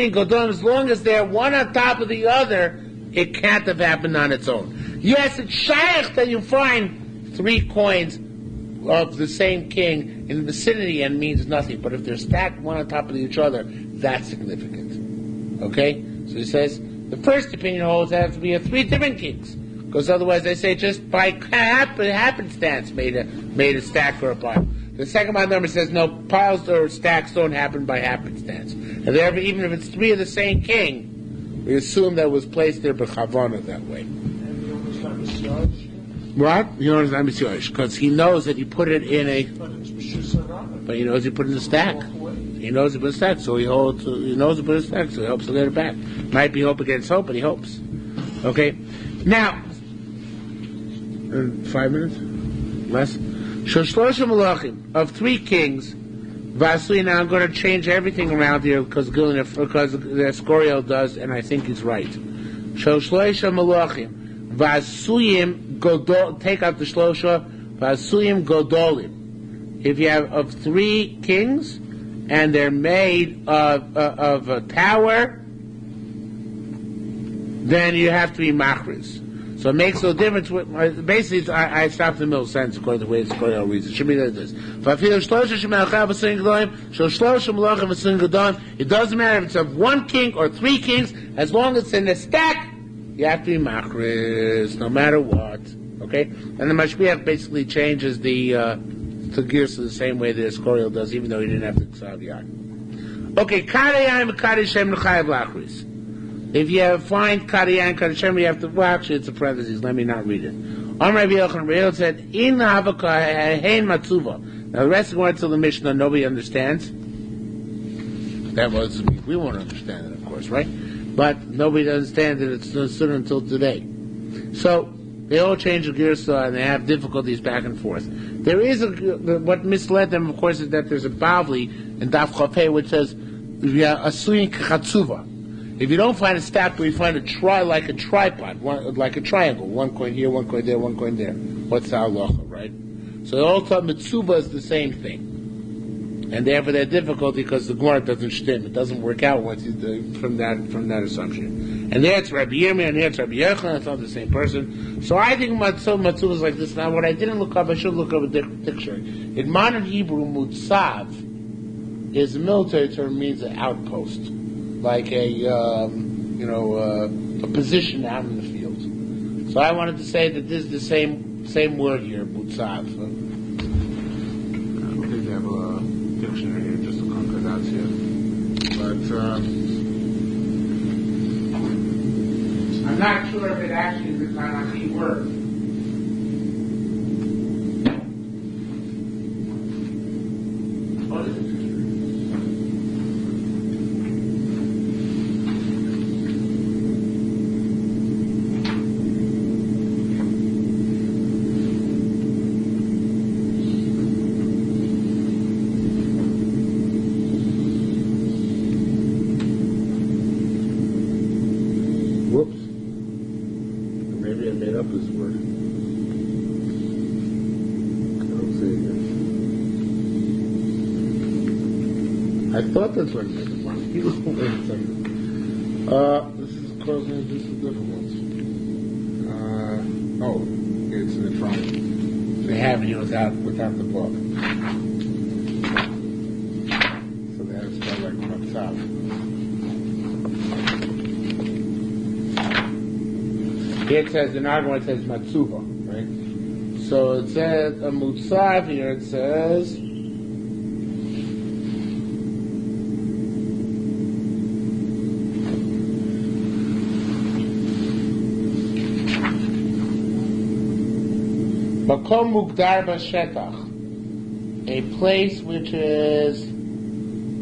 they're one on top of the other, it can't have happened on its own. Yes, it's shaykh that you find three coins of the same king in the vicinity and means nothing. But if they're stacked one on top of each other, that's significant. Okay? So he says, the first opinion holds that have to be three different kings. Because otherwise they say just by happenstance made a stack or a pile. The second one number says no, piles or stacks don't happen by happenstance. And even if it's three of the same king, we assume that it was placed there by Chavana that way. What? You understand Mitzvah? Because he knows that he put it in a... But he knows he put it in a stack. He knows he put it in a stack, so he knows he put it in a stack, so he hopes to get it back. Might be hope against hope, but he hopes. Okay? Now, 5 minutes? Less? Shoshlosha Malachim, of three kings, Vasui, now I'm going to change everything around here because the Escorial does, and I think he's right. Shoshlosha Malachim, Vasuyim Godol, take out the Shlosha, Vasuyim Godolim. If you have of three kings, and they're made of a tower, then you have to be machriz. So it makes no difference. Basically, I stopped in the middle sentence according to the way the Korea reads. It should be like this. It doesn't matter if it's of one king or three kings, as long as it's in a stack, you have to be machriz, no matter what. Okay? And the Mashbiach basically changes the gears to the same way the Escorial does, even though he didn't have to Tzav Yad. Okay, Karayim and Kadishem Nechayev Lachris. If you find Karayim, Kadishem, you have to, well, actually it's a parentheses, let me not read it. Rabbi Yochanan said, In Havaka Hein Matzuva. Now the rest of the words of the Mishnah, nobody understands. That was, we won't understand it, of course, right? But nobody understands it, it's stood until today. So, they all change the gears and they have difficulties back and forth. There is what misled them, of course, is that there's a Bavli in Daf Chafei which says Asuyin Kachatzuva. If you don't find a stack, we find like a tripod, like a triangle, one coin here, one coin there, one coin there. What's the halacha, right? So the whole time Mitzuba is the same thing, and therefore they're difficulty because the Gemara doesn't stem. It doesn't work out once from that assumption. And there it's Rabbi Yirmiyah, and here it's Rabbi Yochanan. It's not the same person. So I think Matzuba is like this. Now, what I didn't look up, I should look up a dictionary. In modern Hebrew, Mutzav is a military term, means an outpost, like a position out in the field. So I wanted to say that this is the same word here, Mutzav. I don't think they have a dictionary here, just a concordance here, but. I'm not sure if it actually is a Tanakh word. What is it? I thought that's what it meant. Wait a second. This is causing just a different one. It's in the front. They have it here without the book. So they have to spell like Matzav. Here it says, in our one it says Matzuva, right? So it says, a Mutzav here it says, Makom Mugdar Bashetach, a place which is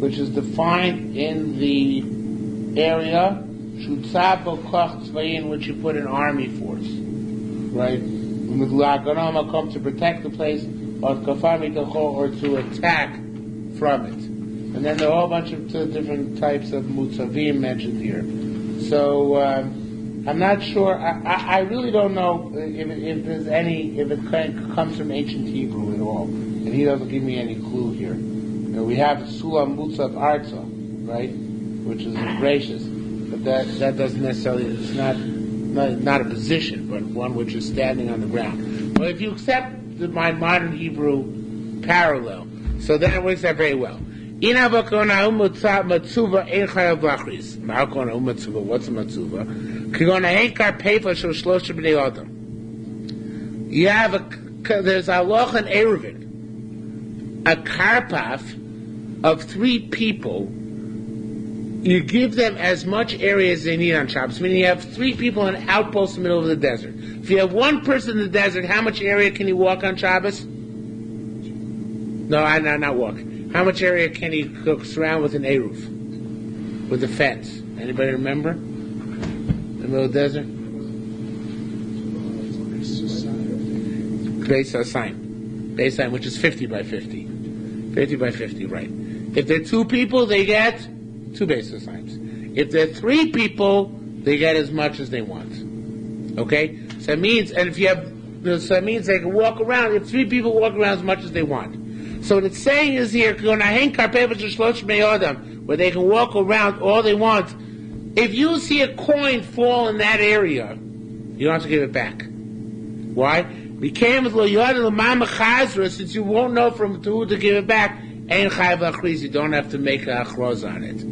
which is defined in the area, Shutzabo Koch Tzvayin, which you put an army force, right? Come to protect the place, or to attack from it. And then there are a whole bunch of different types of mutzavim mentioned here. So I'm not sure. I really don't know if there's any, if it comes from ancient Hebrew at all. And he doesn't give me any clue here. We have Sulam Mutzav Arza, right, which is gracious, but that doesn't necessarily, it's not a position, but one which is standing on the ground. But if you accept my modern Hebrew parallel, so then it works out very well. What's a matzuva? You have there's a loch and eruvin, a karpaf of 3 people. You give them as much area as they need on Shabbos. Meaning you have 3 people in an outpost in the middle of the desert. If you have 1 person in the desert, how much area can he walk on Shabbos? No, not walk. How much area can he surround with an eruv? With a fence? Anybody remember? In the middle of the desert? Beis sign, which is 50 by 50. 50 by 50, right. If there are 2 people, they get 2 beis signs. If there are 3 people, they get as much as they want. Okay? So it means, and so it means they can walk around, if 3 people walk around as much as they want. So what it's saying is here, where they can walk around all they want. If you see a coin fall in that area, you don't have to give it back. Why? Since you won't know from who to give it back, you don't have to make a achroz on it.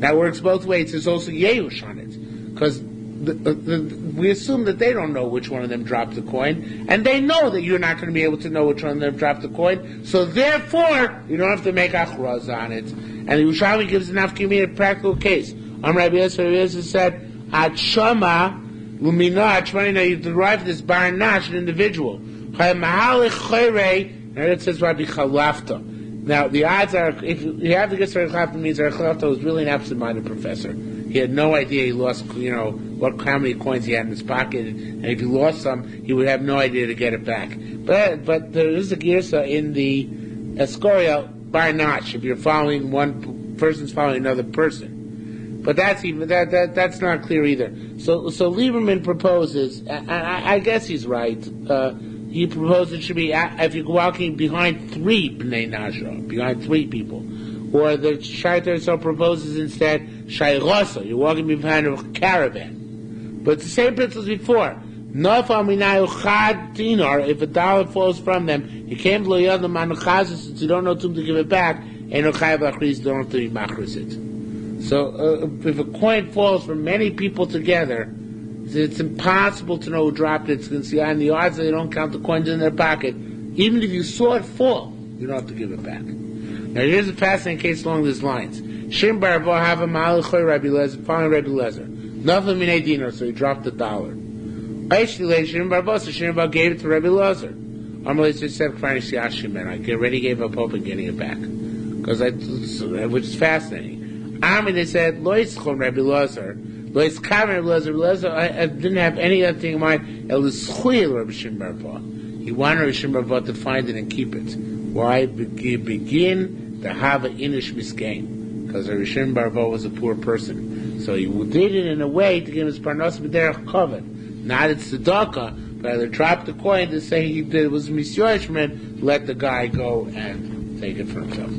That works both ways. There's also yeush on it. Because we assume that they don't know which one of them dropped the coin, and they know that you're not going to be able to know which one of them dropped the coin, so therefore, you don't have to make achroz on it. And the Yerushalmi gives enough, give me a practical case. Rabbi Yosef said, Achshama, Lumina, Achshama, you derive this barnash, an individual. And it says Rabbi Chalafta. Now, the odds are, if you have to get Rabbi Chalafta, means Rabbi Chalafta was really an absent-minded professor. He had no idea he lost, how many coins he had in his pocket, and if he lost some, he would have no idea to get it back. But there is a girsa in the Escorial Barnach, if you're following one person's following another person. But that's not clear either. So Lieberman proposes, and I guess he's right. He proposed it should be if you're walking behind 3 bnei najra, behind 3 people. Or the Shaitar so proposes instead, Shayrosa, you're walking behind a caravan. But it's the same principle as before. Nafal minayu chad dinar, if $1 falls from them, you came to loyal the manuchazis, since you don't know to give it back, and no chayav achris, don't have to be machris it. So if a coin falls from many people together, it's impossible to know who dropped it. And the odds that they don't count the coins in their pocket, even if you saw it fall, you don't have to give it back. Now here's a fascinating case along these lines. Shim bar Bo have a ma'al Rabbi Lezer, following Rabbi Lezer. Nothing minay dinar, so he dropped $1. Actually, Shim bar Bo, so Shim bar gave it to Rabbi Lezer. Amalei said, I already gave up hope of getting it back, which is fascinating. They said, Loischon Rabbi Lezer, Loischon Rabbi Lezer. I didn't have any other thing in mind. El Schuyel Rabbi Shim bar Bo. He wanted Rabbi Shim bar Bo to find it and keep it. Why? Begin to have an inish misgain, because Rabbi Shimon bar Bo was a poor person, so he did it in a way to give his parnas b'derech kavod, not it's tzedakah, but either drop the coin to say he did it was misyoshman, let the guy go and take it for himself.